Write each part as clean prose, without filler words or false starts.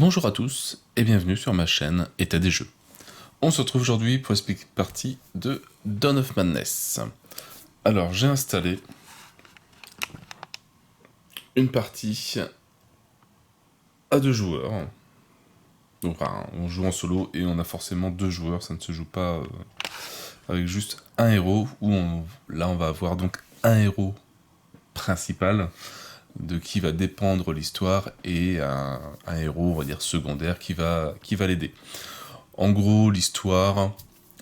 Bonjour à tous et bienvenue sur ma chaîne État des jeux. On se retrouve aujourd'hui pour expliquer une partie de Dawn of Madness. Alors j'ai installé une partie à 2 joueurs. Donc on joue en solo et on a forcément 2 joueurs, ça ne se joue pas avec juste un héros, là on va avoir donc un héros principal de qui va dépendre l'histoire et un héros, on va dire, secondaire qui va l'aider. En gros, l'histoire,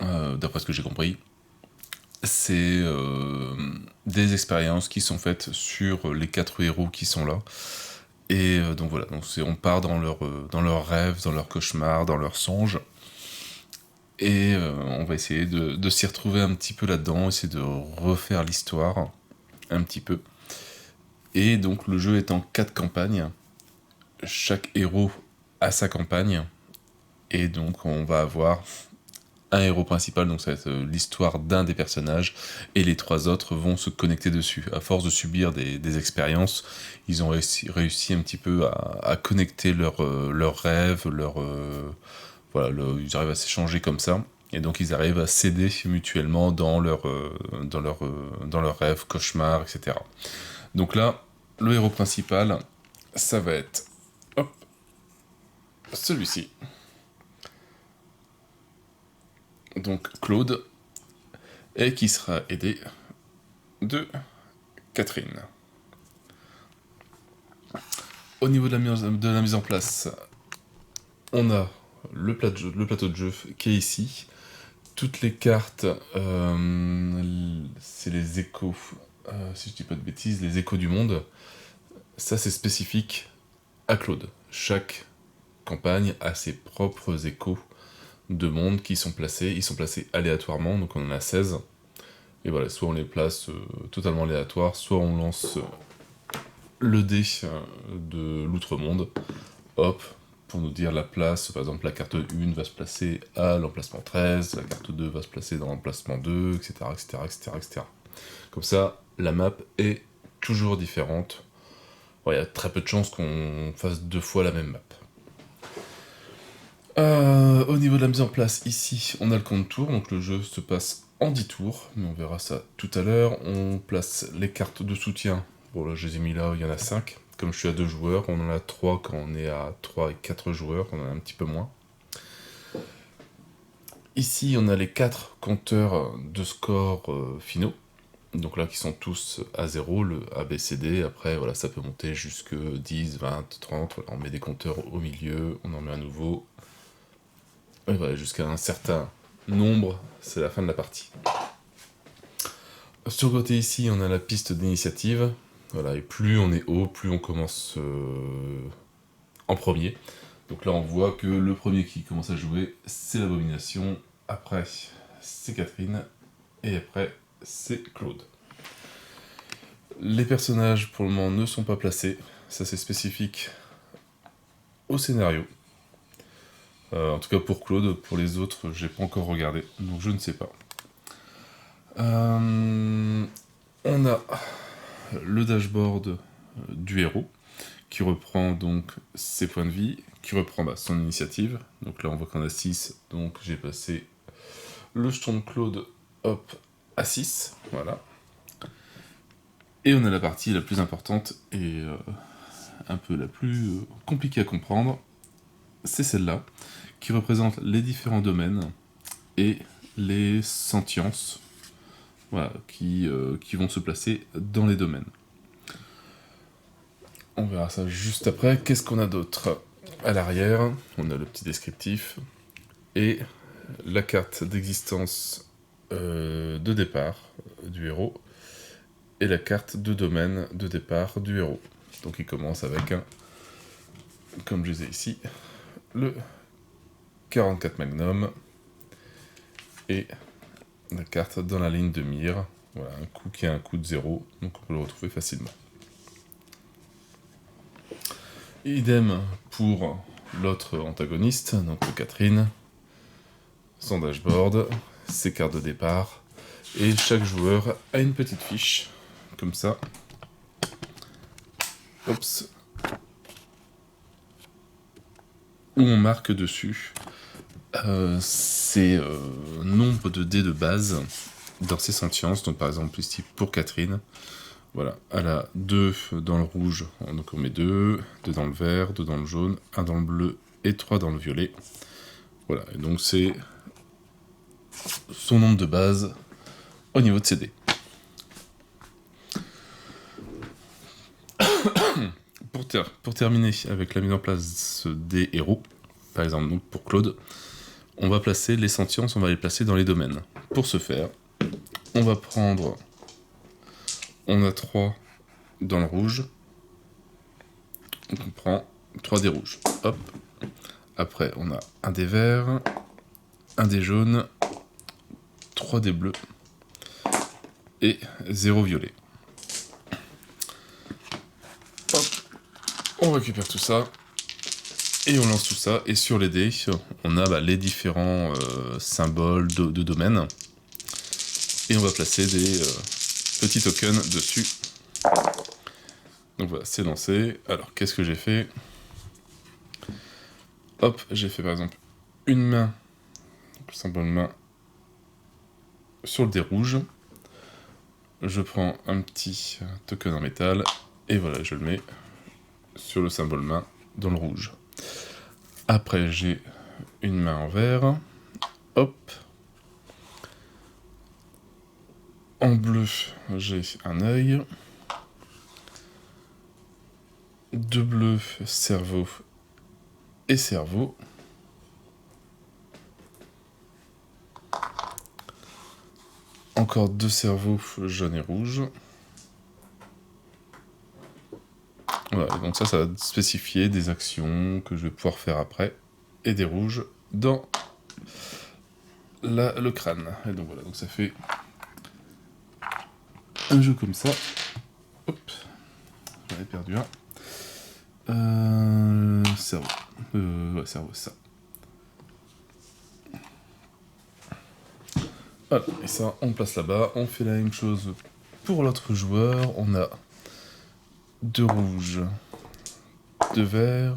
d'après ce que j'ai compris, c'est des expériences qui sont faites sur les 4 héros qui sont là. Et donc voilà, on part dans leurs rêves, dans leurs cauchemars, dans leurs songes. Et on va essayer de s'y retrouver un petit peu là-dedans, essayer de refaire l'histoire un petit peu. Et donc le jeu est en 4 campagnes. Chaque héros a sa campagne. Et donc on va avoir un héros principal, donc ça va être l'histoire d'un des personnages, et les 3 autres vont se connecter dessus. À force de subir des expériences, ils ont réussi un petit peu à connecter leurs rêves, ils arrivent à s'échanger comme ça, et donc ils arrivent à s'aider mutuellement dans leurs rêves, cauchemars, etc. Donc là, le héros principal, ça va être celui-ci. Donc Claude, et qui sera aidé de Catherine. Au niveau de la mise en place, on a le plateau de jeu qui est ici. Toutes les cartes, c'est les échos, si je dis pas de bêtises, les échos du monde. Ça, c'est spécifique à Claude. Chaque campagne a ses propres échos de monde qui sont placés. Ils sont placés aléatoirement, donc on en a 16. Et voilà, soit on les place totalement aléatoires, soit on lance le dé de l'outre-monde, hop, pour nous dire la place. Par exemple, la carte 1 va se placer à l'emplacement 13, la carte 2 va se placer dans l'emplacement 2, etc., etc., etc., etc. Comme ça, la map est toujours différente. Bon, il y a très peu de chances qu'on fasse 2 fois la même map. Au niveau de la mise en place, ici, on a le compte tour, donc le jeu se passe en 10 tours, mais on verra ça tout à l'heure. On place les cartes de soutien. Bon, là, je les ai mis là, il y en a 5. Comme je suis à 2 joueurs, on en a 3 quand on est à 3 et 4 joueurs, on en a un petit peu moins. Ici, on a les 4 compteurs de score finaux. Donc là, qui sont tous à 0, le A, B, C, D. Après, voilà, ça peut monter jusque 10, 20, 30. Voilà, on met des compteurs au milieu, on en met un nouveau. Et voilà, jusqu'à un certain nombre, c'est la fin de la partie. Sur le côté ici, on a la piste d'initiative. Voilà, et plus on est haut, plus on commence en premier. Donc là, on voit que le premier qui commence à jouer, c'est l'Abomination. Après, c'est Catherine. Et après, c'est Claude. Les personnages, pour le moment, ne sont pas placés. Ça, c'est spécifique au scénario. En tout cas pour Claude, pour les autres, j'ai pas encore regardé, donc je ne sais pas. On a le dashboard du héros, qui reprend donc ses points de vie, qui reprend son initiative. Donc là on voit qu'on a 6, donc j'ai passé le jeton de Claude, hop, à 6, voilà. Et on a la partie la plus importante et un peu la plus compliquée à comprendre, c'est celle-là, qui représente les différents domaines et les sentiences, voilà, qui vont se placer dans les domaines. On verra ça juste après. Qu'est-ce qu'on a d'autre? À l'arrière, on a le petit descriptif et la carte d'existence de départ du héros et la carte de domaine de départ du héros. Donc il commence avec un, comme je disais ici, le 44 Magnum et la carte dans la ligne de mire. Voilà, un coup qui a un coup de 0, donc on peut le retrouver facilement. Idem pour l'autre antagoniste, donc Catherine, son dashboard, ses cartes de départ, et chaque joueur a une petite fiche, comme ça. Oups. où on marque dessus ces nombres de dés de base dans ses sentiences. Donc par exemple ici pour Catherine, voilà, elle a 2 dans le rouge, donc on met 2 dans le vert, 2 dans le jaune, 1 dans le bleu et 3 dans le violet. Voilà, et donc c'est son nombre de base au niveau de ses dés. Pour terminer avec la mise en place des héros, par exemple donc pour Claude, on va placer les sentiences, on va les placer dans les domaines. Pour ce faire, on va prendre... On a 3 dans le rouge. Donc on prend 3 dés rouges. Hop. Après, on a un dé vert, un dé jaune, 3 dés bleus et 0 violet. Hop. On récupère tout ça. Et on lance tout ça. Et sur les dés, on a les différents symboles de domaine. Et on va placer des petits tokens dessus. Donc voilà, c'est lancé. Alors, qu'est-ce que j'ai fait? Hop, j'ai fait par exemple une main, le symbole main, sur le dé rouge. Je prends un petit token en métal, et voilà, je le mets sur le symbole main dans le rouge. Après, j'ai une main en vert. Hop. En bleu, j'ai un œil. 2 bleus, cerveau et cerveau. Encore 2 cerveaux, jaune et rouge. Voilà, donc ça va spécifier des actions que je vais pouvoir faire après. Et des rouges dans le crâne. Et donc voilà, donc ça fait un jeu comme ça. Hop, j'en ai perdu un. Cerveau. Ouais, cerveau, c'est ça. Voilà, et ça, on place là-bas. On fait la même chose pour l'autre joueur. On a 2 rouges, 2 verts,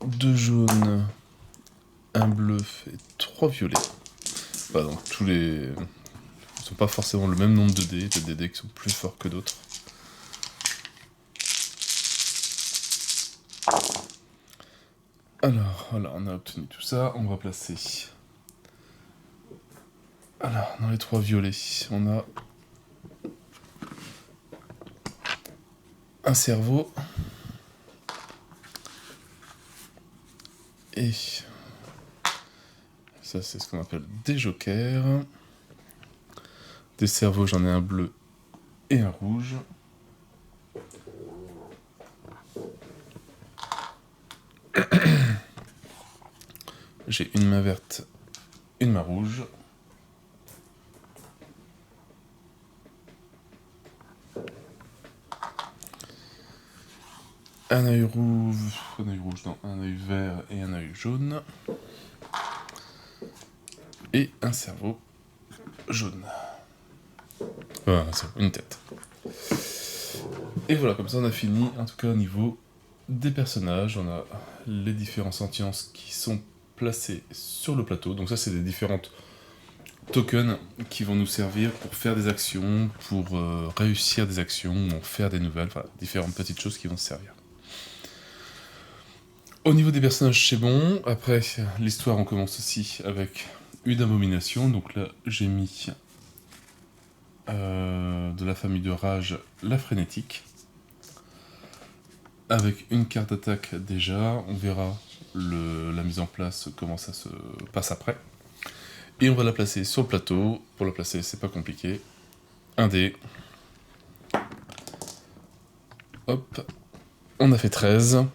2 jaunes, 1 bleu et 3 violets. Voilà, donc tous les... Ils sont pas forcément le même nombre de dés. Il y a des dés qui sont plus forts que d'autres. Alors, voilà, on a obtenu tout ça. On va placer... Alors, dans les 3 violets, on a... un cerveau. Et... ça, c'est ce qu'on appelle des jokers. Des cerveaux, j'en ai un bleu et un rouge. J'ai une main verte, une main rouge. Un œil rouge, non, un œil vert et un œil jaune. Et un cerveau jaune. Voilà, une tête. Et voilà, comme ça on a fini, en tout cas au niveau des personnages. On a les différents sentiences qui sont placés sur le plateau. Donc ça, c'est des différentes tokens qui vont nous servir pour faire des actions, pour réussir des actions, ou en faire des nouvelles, enfin, différentes petites choses qui vont se servir. Au niveau des personnages, c'est bon. Après, l'histoire, on commence aussi avec une abomination. Donc là, j'ai mis de la famille de rage, la frénétique. Avec une carte d'attaque déjà. On verra la mise en place, comment ça se passe après. Et on va la placer sur le plateau. Pour la placer, c'est pas compliqué. Un dé. Hop. On a fait 13.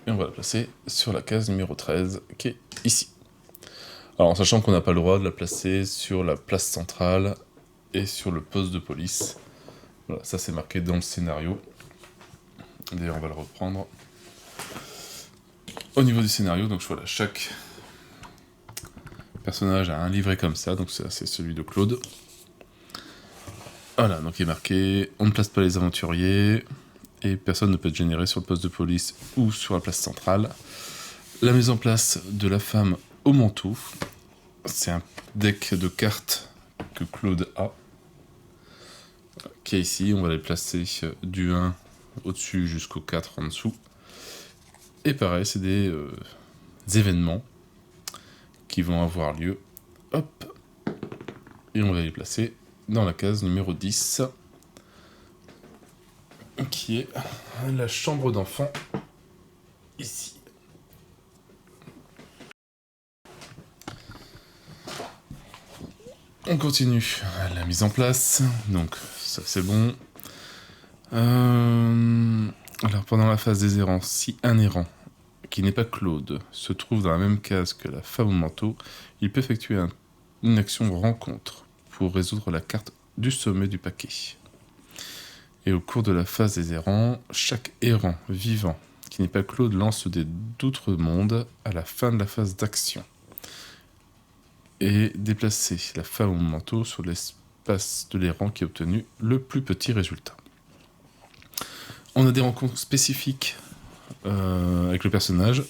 Et on va la placer sur la case numéro 13, qui est ici. Alors en sachant qu'on n'a pas le droit de la placer sur la place centrale et sur le poste de police. Voilà, ça c'est marqué dans le scénario. D'ailleurs on va le reprendre. Au niveau du scénario, donc voilà, chaque personnage a un livret comme ça, donc ça c'est celui de Claude. Voilà, donc il est marqué « On ne place pas les aventuriers ». et personne ne peut être généré sur le poste de police ou sur la place centrale. La mise en place de la femme au manteau, c'est un deck de cartes que Claude a, qui est ici. On va les placer du 1 au-dessus jusqu'au 4 en dessous. Et pareil, c'est des événements qui vont avoir lieu. Hop. Et on va les placer dans la case numéro 10, qui est la chambre d'enfant, ici. On continue la mise en place, donc ça c'est bon. Alors pendant la phase des errants, si un errant qui n'est pas Claude se trouve dans la même case que la femme au manteau, il peut effectuer une action rencontre pour résoudre la carte du sommet du paquet. Et au cours de la phase des errants, chaque errant vivant qui n'est pas Claude lance des d'autres mondes à la fin de la phase d'action. Et déplacer la femme au manteau sur l'espace de l'errant qui a obtenu le plus petit résultat. On a des rencontres spécifiques avec le personnage.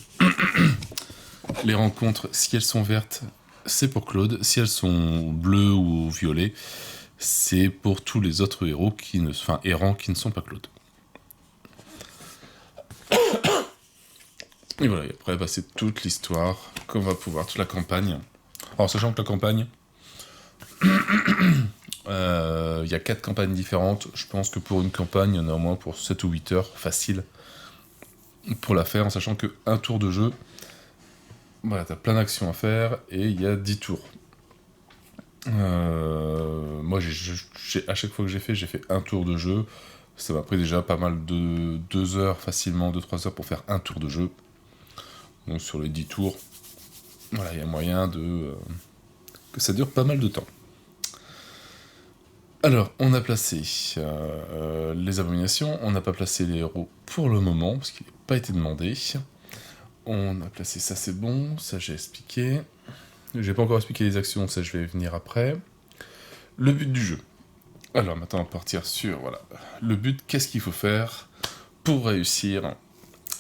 Les rencontres, si elles sont vertes, c'est pour Claude. Si elles sont bleues ou violettes, c'est pour tous les autres héros errants qui ne sont pas Claude. Et voilà, et après, c'est toute l'histoire qu'on va pouvoir, toute la campagne. Alors, sachant que la campagne, il y a 4 campagnes différentes. Je pense que pour une campagne, il y en a au moins pour 7 ou 8 heures, facile, pour la faire, en sachant qu'un tour de jeu, voilà, t'as plein d'actions à faire, et il y a 10 tours. Moi, à chaque fois que j'ai fait un tour de jeu. Ça m'a pris déjà pas mal de 2 heures, facilement 2-3 heures pour faire un tour de jeu. Donc sur les 10 tours, voilà, il y a moyen que ça dure pas mal de temps. Alors, on a placé les abominations, on n'a pas placé les héros pour le moment, parce qu'il n'a pas été demandé. On a placé ça, c'est bon, ça j'ai expliqué. J'ai pas encore expliqué les actions, ça je vais venir après. Le but du jeu. Alors maintenant on va partir sur, voilà, le but, qu'est-ce qu'il faut faire pour réussir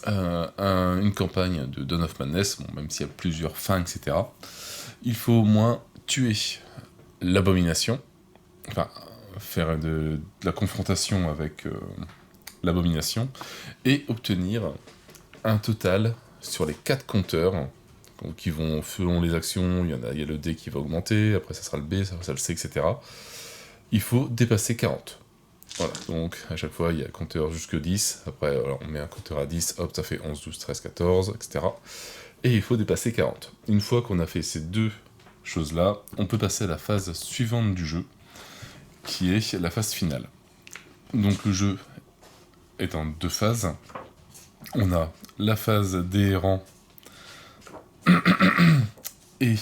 une campagne de Dawn of Madness, bon, même s'il y a plusieurs fins, etc. Il faut au moins tuer l'abomination, enfin, faire de la confrontation avec l'abomination, et obtenir un total sur les 4 compteurs, qui vont, selon les actions, il y a le D qui va augmenter, après ça sera le B, ça sera le C, etc. Il faut dépasser 40. Voilà, donc à chaque fois il y a un compteur jusque 10, après alors, on met un compteur à 10, hop, ça fait 11, 12, 13, 14, etc. Et il faut dépasser 40. Une fois qu'on a fait ces 2 choses-là, on peut passer à la phase suivante du jeu, qui est la phase finale. Donc le jeu est en 2 phases. On a la phase des errants et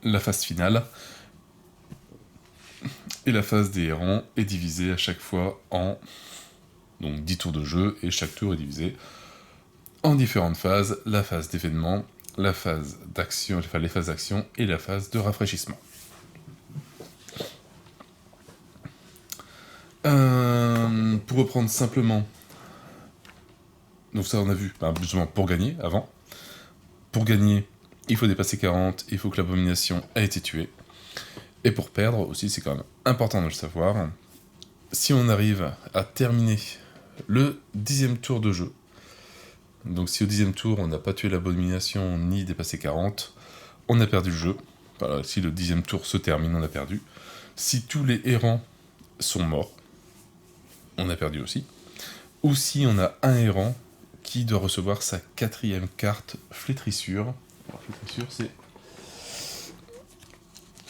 la phase finale. Et la phase des errants est divisée à chaque fois en donc 10 tours de jeu, et chaque tour est divisé en différentes phases, la phase d'événement, la phase d'action, enfin les phases d'action et la phase de rafraîchissement. Pour reprendre simplement, donc ça on a vu, justement pour gagner avant. Pour gagner, il faut dépasser 40, il faut que l'abomination ait été tuée. Et pour perdre aussi, c'est quand même important de le savoir, si on arrive à terminer le 10e tour de jeu, donc si au 10e tour on n'a pas tué l'abomination ni dépassé 40, on a perdu le jeu. Voilà, si le 10e tour se termine, on a perdu. Si tous les errants sont morts, on a perdu aussi. Ou si on a un errant qui doit recevoir sa 4e carte flétrissure. Alors, flétrissure, c'est...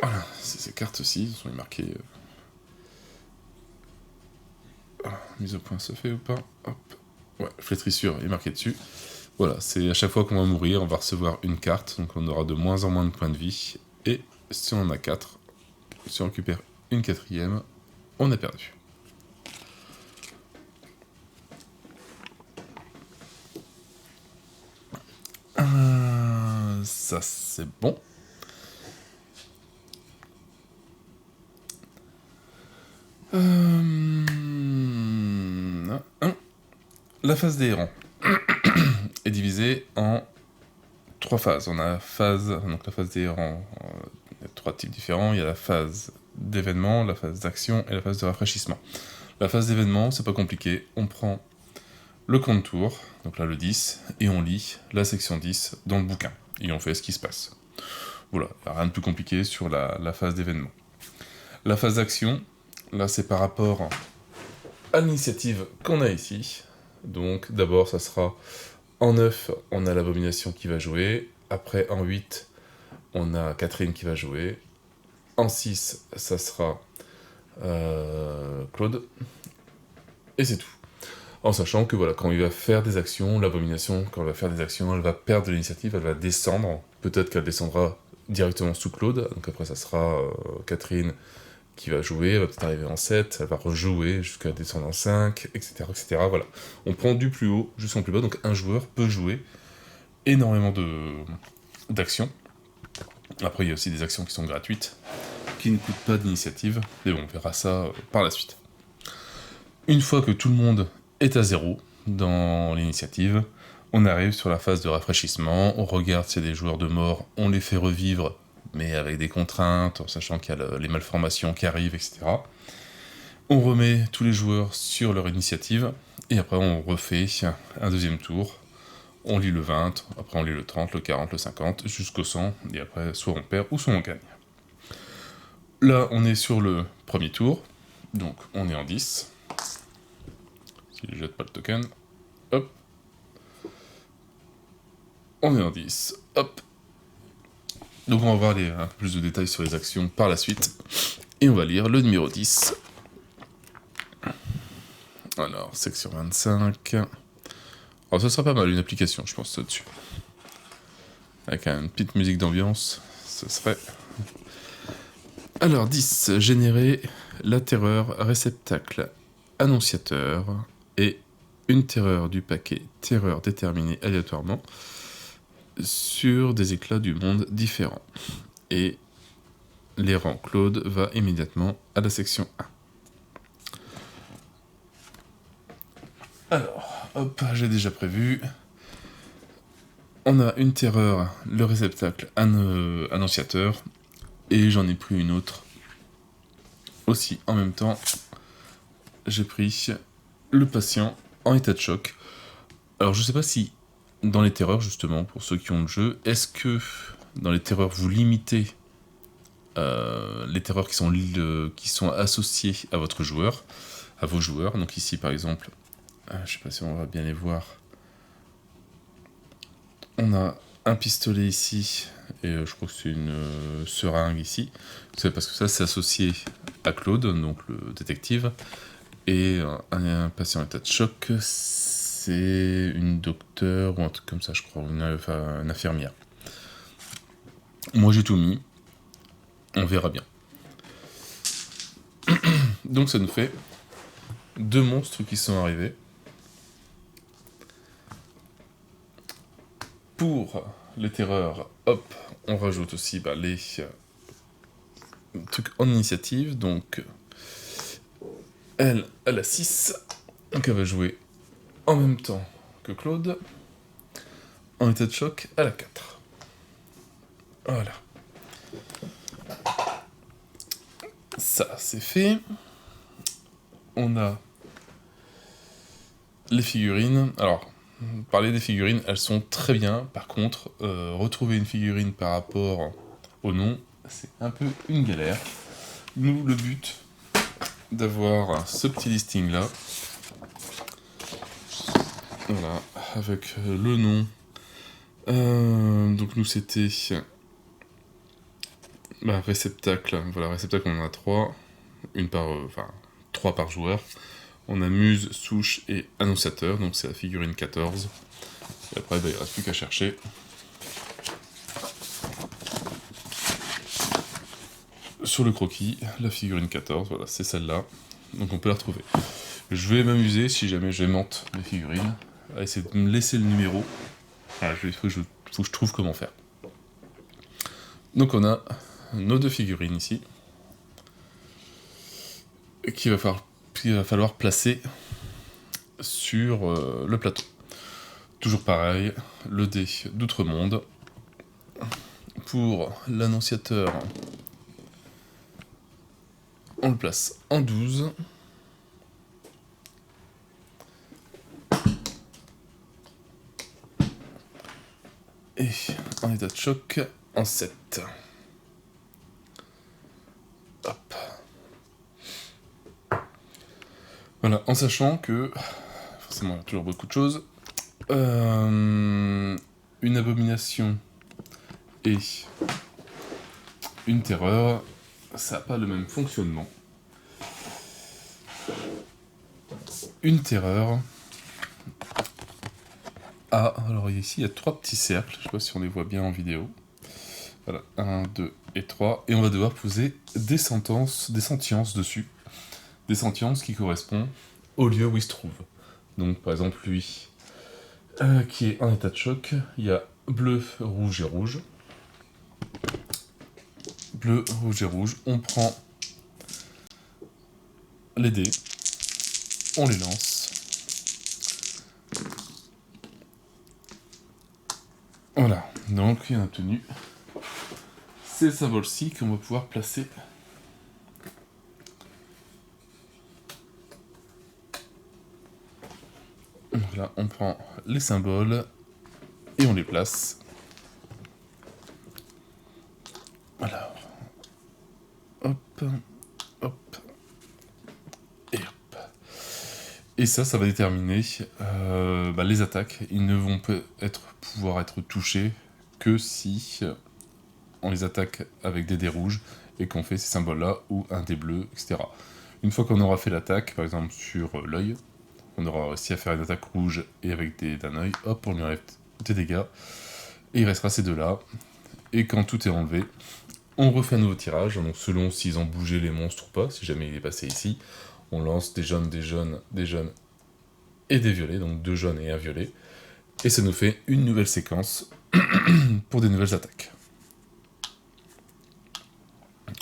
Voilà, c'est ces cartes-ci, elles sont marquées... Voilà, mise au point, ça fait ou pas? Hop. Ouais, flétrissure est marqué dessus. Voilà, c'est à chaque fois qu'on va mourir, on va recevoir une carte, donc on aura de moins en moins de points de vie. Et si on en a 4, si on récupère une 4e, on a perdu. Ça c'est bon. La phase des errants est divisée en 3 phases. On a la phase des errants, il y a 3 types différents. Il y a la phase d'événement, la phase d'action et la phase de rafraîchissement. La phase d'événement, c'est pas compliqué. On prend le contour, donc là le 10, et on lit la section 10 dans le bouquin. Et on fait ce qui se passe. Voilà, rien de plus compliqué sur la phase d'événement. La phase d'action, là c'est par rapport à l'initiative qu'on a ici. Donc d'abord ça sera en 9, on a l'abomination qui va jouer. Après en 8, on a Catherine qui va jouer. En 6, ça sera Claude. Et c'est tout. En sachant que voilà, quand il va faire des actions, l'abomination, quand elle va faire des actions, elle va perdre de l'initiative, elle va descendre. Peut-être qu'elle descendra directement sous Claude. Donc après ça sera Catherine qui va jouer, elle va peut-être arriver en 7, elle va rejouer jusqu'à descendre en 5, etc., etc. Voilà. On prend du plus haut jusqu'en plus bas, donc un joueur peut jouer énormément d'actions. Après, il y a aussi des actions qui sont gratuites, qui ne coûtent pas d'initiative, mais bon, on verra ça par la suite. Une fois que tout le monde est à 0 dans l'initiative, on arrive sur la phase de rafraîchissement, on regarde s'il y a des joueurs de mort, on les fait revivre, mais avec des contraintes, en sachant qu'il y a les malformations qui arrivent, etc. On remet tous les joueurs sur leur initiative, et après on refait un deuxième tour. On lit le 20, après on lit le 30, le 40, le 50, jusqu'au 100, et après soit on perd ou soit on gagne. Là on est sur le premier tour, donc on est en 10. Si je jette pas le token, hop. On est en 10, hop. Donc on va voir un peu plus de détails sur les actions par la suite. Et on va lire le numéro 10. Alors, section 25. Alors ça sera pas mal, une application, je pense, là-dessus. Avec une petite musique d'ambiance, ce serait... Alors, 10. Générer la terreur réceptacle annonciateur et une terreur du paquet terreur déterminée aléatoirement sur des éclats du monde différents. Et l'errant Claude va immédiatement à la section 1. Alors, hop, j'ai déjà prévu. On a une terreur, le réceptacle annonciateur, et j'en ai pris une autre aussi en même temps. J'ai pris le patient en état de choc. Alors je sais pas si dans les terreurs, justement, pour ceux qui ont le jeu, est-ce que dans les terreurs vous limitez les terreurs qui sont associées à votre joueur, à vos joueurs. Donc ici par exemple, je sais pas si on va bien les voir, on a un pistolet ici, et je crois que c'est une seringue ici. C'est parce que ça c'est associé à Claude, donc le détective, et un patient en état de choc, c'est une docteure ou un truc comme ça, je crois, une infirmière. Moi j'ai tout mis, on verra bien. Donc ça nous fait 2 monstres qui sont arrivés. Pour les terreurs, hop, on rajoute aussi les trucs en initiative. Donc elle a 6, donc elle va jouer en même temps que Claude. En état de choc, elle a 4. Voilà. Ça, c'est fait. On a les figurines. Alors, parler des figurines, elles sont très bien. Par contre, retrouver une figurine par rapport au nom, c'est un peu une galère. Nous, le but d'avoir ce petit listing-là, voilà, avec le nom. Donc nous, c'était... réceptacle. Voilà, réceptacle, on en a 3. 3 par joueur. On a muse, souche et annonciateur, donc c'est la figurine 14. Et après, il ne reste plus qu'à chercher. Sur le croquis, la figurine 14, voilà, c'est celle-là. Donc on peut la retrouver. Je vais m'amuser, si jamais j'aimante les figurines, à essayer de me laisser le numéro. Voilà, faut que je trouve comment faire. Donc on a nos 2 figurines ici, qu'il va falloir placer sur le plateau. Toujours pareil, le dé d'Outre-Monde. Pour l'annonciateur, on le place en 12. Et en état de choc, en 7. Hop. Voilà, en sachant que, forcément il y a toujours beaucoup de choses, une abomination et une terreur, ça n'a pas le même fonctionnement. Une terreur a, alors ici il y a 3 petits cercles, je ne sais pas si on les voit bien en vidéo. Voilà, 1, 2 et 3, et on va devoir poser des sentiences dessus. Des sentiences qui correspondent au lieu où il se trouve. Donc par exemple lui, qui est en état de choc, il y a bleu, rouge et rouge. Bleu, rouge et rouge, on prend les dés, on les lance. Voilà, donc il a obtenu ces symboles-ci qu'on va pouvoir placer. Voilà, on prend les symboles et on les place. Alors, hop, hop, et hop. Et ça va déterminer les attaques. Ils ne vont pouvoir être touchés que si on les attaque avec des dés rouges et qu'on fait ces symboles-là, ou un dé bleu, etc. Une fois qu'on aura fait l'attaque, par exemple sur l'œil, on aura réussi à faire une attaque rouge et avec d'un œil, hop, on lui enlève des dégâts, et il restera ces deux-là. Et quand tout est enlevé, on refait un nouveau tirage, donc selon s'ils ont bougé les monstres ou pas, si jamais il est passé ici, on lance des jaunes, des jaunes, des jaunes et des violets, donc 2 jaunes et 1 violet, et ça nous fait une nouvelle séquence pour des nouvelles attaques.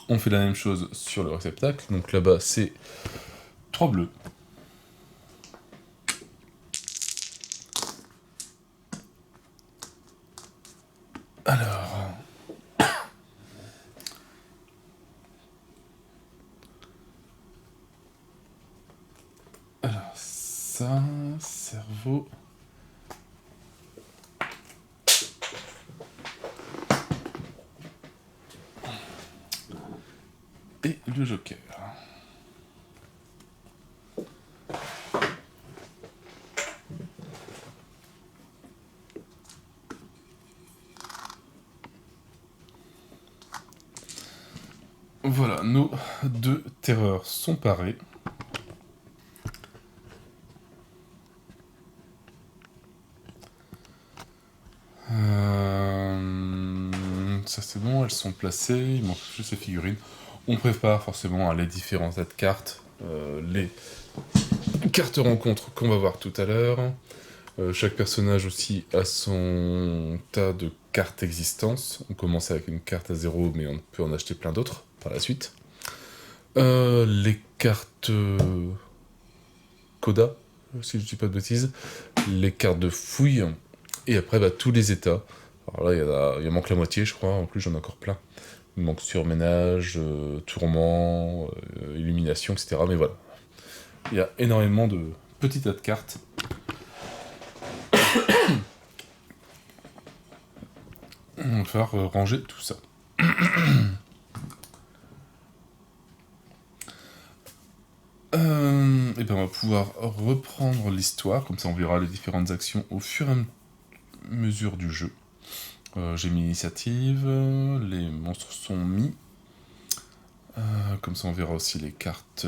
On fait la même chose sur le réceptacle, donc là-bas c'est 3 bleus. Alors ça, cerveau. Et le joker. Voilà, nos 2 terreurs sont parées. Ça c'est bon, elles sont placées, il manque juste les figurines. On prépare forcément les différents tas de cartes, les cartes rencontres qu'on va voir tout à l'heure. Chaque personnage aussi a son tas de cartes existence. On commence avec une carte à 0, mais on peut en acheter plein d'autres par la suite. Les cartes Coda, si je dis pas de bêtises, les cartes de fouille, et après tous les états. Alors là, il en manque la moitié, je crois, en plus j'en ai encore plein. Il manque surménage, tourment, illumination, etc. Mais voilà, il y a énormément de petits tas de cartes. On va falloir ranger tout ça. Et ben on va pouvoir reprendre l'histoire, comme ça on verra les différentes actions au fur et à mesure du jeu. J'ai mis l'initiative, les monstres sont mis. Comme ça on verra aussi les cartes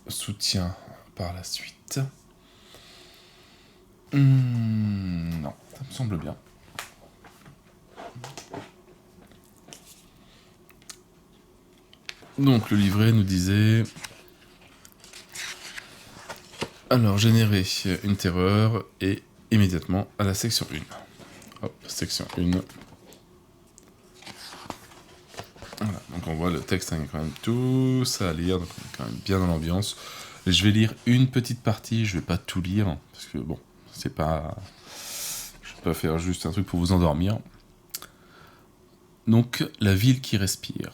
soutien par la suite. Non, ça me semble bien. Donc le livret nous disait... Alors, générer une terreur et immédiatement à la section 1. Hop, section 1. Voilà, donc on voit le texte, il y a quand même tout ça à lire, donc on est quand même bien dans l'ambiance. Je vais lire une petite partie, je vais pas tout lire, parce que bon, c'est pas... Je vais pas faire juste un truc pour vous endormir. Donc, la ville qui respire.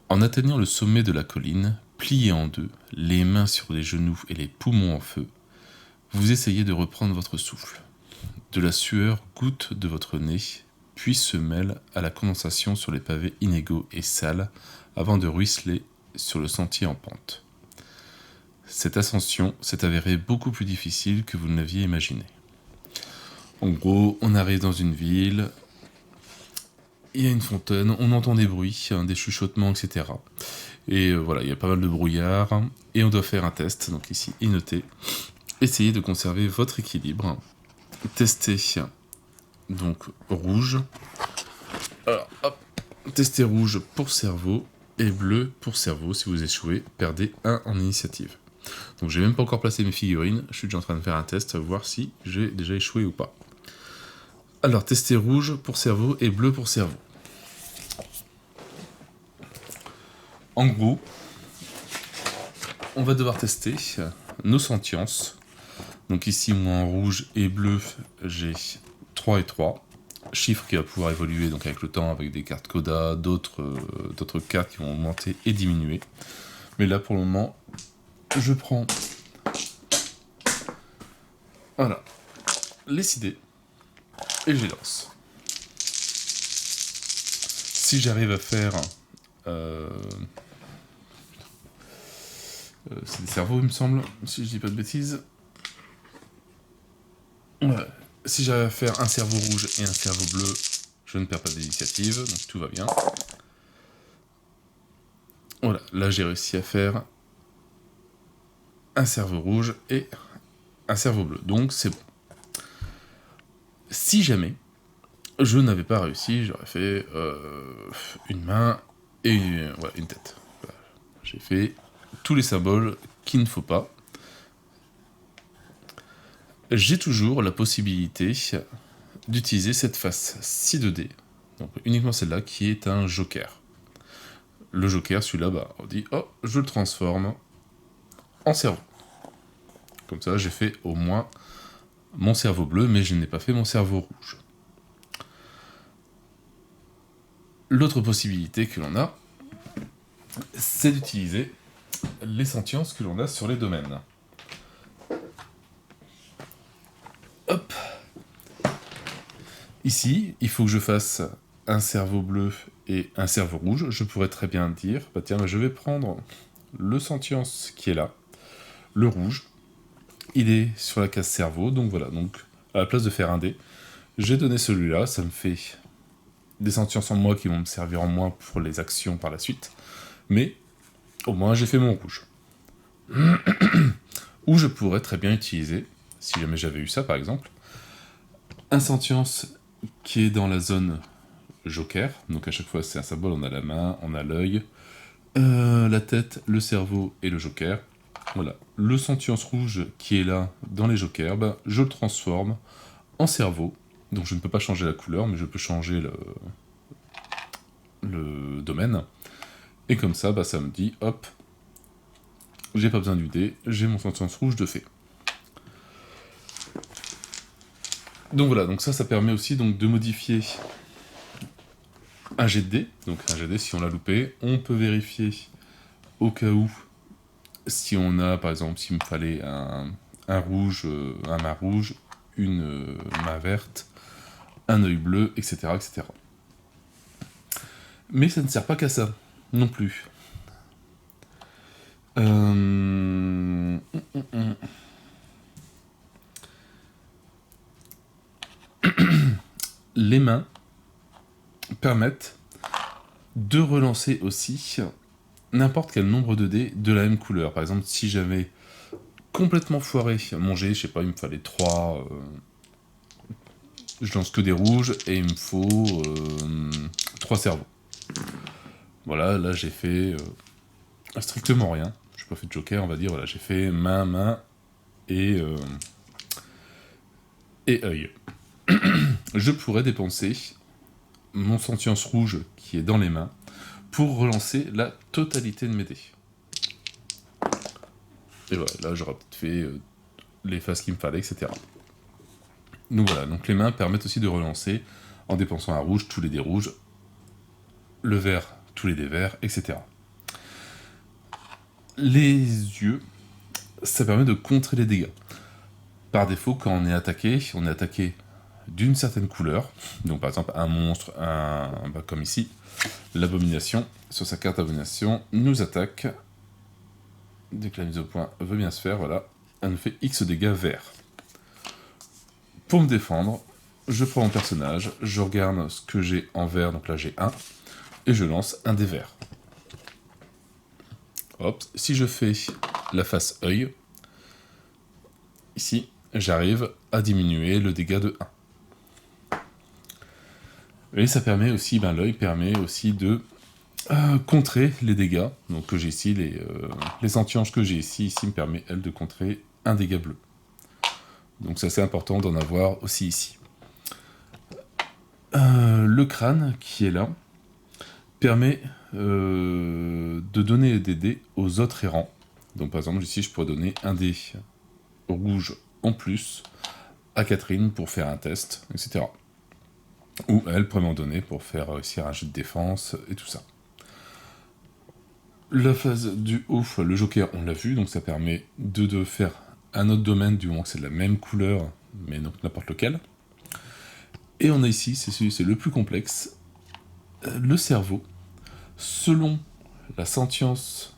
En atteignant le sommet de la colline, plié en deux, les mains sur les genoux et les poumons en feu, vous essayez de reprendre votre souffle. De la sueur goutte de votre nez, puis se mêle à la condensation sur les pavés inégaux et sales, avant de ruisseler sur le sentier en pente. Cette ascension s'est avérée beaucoup plus difficile que vous ne l'aviez imaginé. En gros, on arrive dans une ville, il y a une fontaine, on entend des bruits, des chuchotements, etc. Et voilà, il y a pas mal de brouillard, et on doit faire un test, donc ici, est noté. Essayez de conserver votre équilibre. Testez, donc, rouge. Alors, hop, testez rouge pour cerveau, et bleu pour cerveau. Si vous échouez, perdez 1 en initiative. Donc j'ai même pas encore placé mes figurines, je suis déjà en train de faire un test, voir si j'ai déjà échoué ou pas. Alors, tester rouge pour cerveau et bleu pour cerveau. En gros, on va devoir tester nos sentiences. Donc ici, moi en rouge et bleu, j'ai 3 et 3. Chiffre qui va pouvoir évoluer donc avec le temps, avec des cartes Coda, d'autres cartes qui vont augmenter et diminuer. Mais là, pour le moment, je prends... Voilà. Les idées. Et je les lance. Si j'arrive à faire... c'est des cerveaux, il me semble, si je dis pas de bêtises. Ouais. Si j'arrive à faire un cerveau rouge et un cerveau bleu, je ne perds pas d'initiative, donc tout va bien. Voilà, là j'ai réussi à faire un cerveau rouge et un cerveau bleu, donc c'est bon. Si jamais je n'avais pas réussi, j'aurais fait une main et une tête. Voilà. J'ai fait tous les symboles qu'il ne faut pas. J'ai toujours la possibilité d'utiliser cette face 6 de dés, donc uniquement celle-là, qui est un joker. Le joker, celui-là, bah, on dit, oh, je le transforme en cerveau. Comme ça, j'ai fait au moins mon cerveau bleu, mais je n'ai pas fait mon cerveau rouge. L'autre possibilité que l'on a, c'est d'utiliser les sentiences que l'on a sur les domaines. Hop. Ici, il faut que je fasse un cerveau bleu et un cerveau rouge. Je pourrais très bien dire, bah tiens, je vais prendre le sentience qui est là, le rouge. Il est sur la case cerveau, donc voilà. Donc à la place de faire un dé, j'ai donné celui-là. Ça me fait des sentiences en moi qui vont me servir en moins pour les actions par la suite. Mais au moins j'ai fait mon rouge. Ou je pourrais très bien utiliser, si jamais j'avais eu ça par exemple, un sentience qui est dans la zone joker. Donc à chaque fois c'est un symbole, on a la main, on a l'œil, la tête, le cerveau et le joker. Voilà. Le sentience rouge qui est là dans les jokers, bah, je le transforme en cerveau. Donc je ne peux pas changer la couleur, mais je peux changer le domaine. Et comme ça, bah, ça me dit, hop, j'ai pas besoin du dé, j'ai mon sentience rouge de fait. Donc voilà, donc ça permet aussi donc, de modifier un jet de dé. Donc un jet de dé, si on l'a loupé, on peut vérifier au cas où, si on a, par exemple, s'il me fallait un rouge, un main rouge, une main verte, un œil bleu, etc., etc. Mais ça ne sert pas qu'à ça, non plus. Les mains permettent de relancer aussi n'importe quel nombre de dés de la même couleur. Par exemple, si j'avais complètement foiré mon jet, je sais pas, il me fallait 3... je lance que des rouges et il me faut 3 cerveaux. Voilà, là j'ai fait strictement rien. Je n'ai pas fait de joker, on va dire. Voilà, j'ai fait main et œil. Je pourrais dépenser mon sentience rouge qui est dans les mains pour relancer la totalité de mes dés. Et voilà, là j'aurais peut-être fait les phases qu'il me fallait, etc. Donc voilà, donc les mains permettent aussi de relancer en dépensant un rouge, tous les dés rouges, le vert, tous les dés verts, etc. Les yeux, ça permet de contrer les dégâts. Par défaut, quand on est attaqué d'une certaine couleur, donc par exemple un monstre, comme ici, l'abomination, sur sa carte abomination, nous attaque, dès que la mise au point veut bien se faire, voilà, elle nous fait X dégâts verts. Pour me défendre, je prends mon personnage, je regarde ce que j'ai en vert, donc là j'ai 1, et je lance un dé vert. Hop, si je fais la face œil, ici, j'arrive à diminuer le dégât de 1. Et ça permet aussi, l'œil permet aussi de contrer les dégâts. Donc que j'ai ici, les anti-anges que j'ai ici me permet, elle, de contrer un dégât bleu. Donc c'est assez important d'en avoir aussi ici. Le crâne, qui est là, permet de donner des dés aux autres errants. Donc par exemple, ici, je pourrais donner un dé rouge en plus à Catherine pour faire un test, etc. Ou elle pourrait m'en donner pour faire réussir un jet de défense et tout ça. La phase du haut, le joker, on l'a vu, donc ça permet de faire un autre domaine du moment que c'est de la même couleur, mais donc n'importe lequel. Et on a ici, c'est le plus complexe, le cerveau, selon la sentience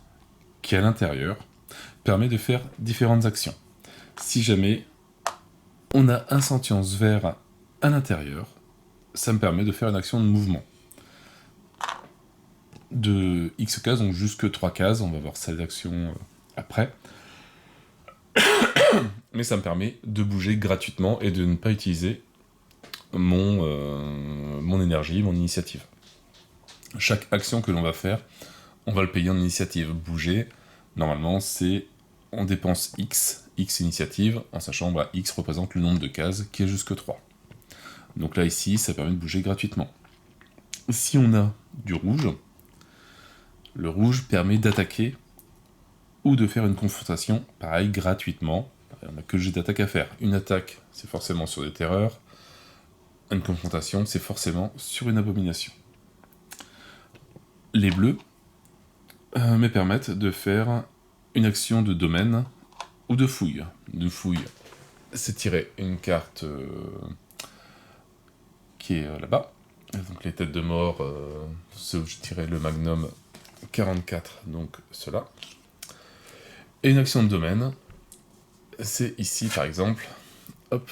qui est à l'intérieur, permet de faire différentes actions. Si jamais on a un sentience vert à l'intérieur, ça me permet de faire une action de mouvement. De X cases, donc jusque 3 cases, on va voir cette action après. Mais ça me permet de bouger gratuitement et de ne pas utiliser mon énergie, mon initiative. Chaque action que l'on va faire, on va le payer en initiative. Bouger, normalement, c'est on dépense X initiative, en sachant que X représente le nombre de cases qui est jusque 3. Donc là, ici, ça permet de bouger gratuitement. Si on a du rouge, le rouge permet d'attaquer ou de faire une confrontation, pareil, gratuitement. On n'a que le jet d'attaque à faire. Une attaque, c'est forcément sur des terreurs. Une confrontation, c'est forcément sur une abomination. Les bleus me permettent de faire une action de domaine ou de fouille. De fouille, c'est tirer une carte qui est là-bas. Donc les têtes de mort, ceux où je tirais le magnum 44, donc cela. Et une action de domaine, c'est ici par exemple, hop,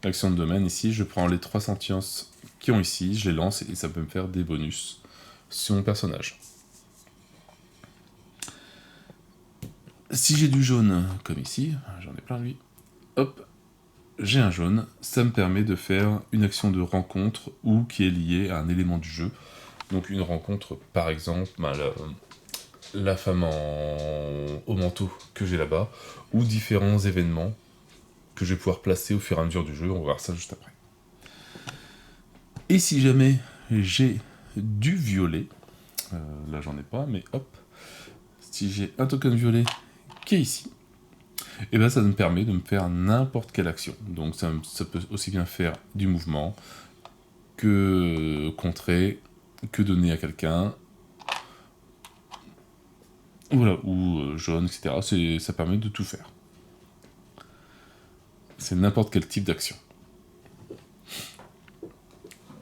l'action de domaine ici, je prends les 3 sentiences qui ont ici, je les lance et ça peut me faire des bonus sur mon personnage. Si j'ai du jaune, comme ici, j'en ai plein lui, hop, j'ai un jaune, ça me permet de faire une action de rencontre ou qui est liée à un élément du jeu. Donc une rencontre, par exemple, la femme au manteau que j'ai là-bas, ou différents événements que je vais pouvoir placer au fur et à mesure du jeu, on va voir ça juste après. Et si jamais j'ai du violet, là j'en ai pas, mais hop, si j'ai un token violet qui est ici, et bien ça me permet de me faire n'importe quelle action. Donc ça peut aussi bien faire du mouvement, que contrer, que donner à quelqu'un, voilà, ou jaune, etc. Ça permet de tout faire. C'est n'importe quel type d'action.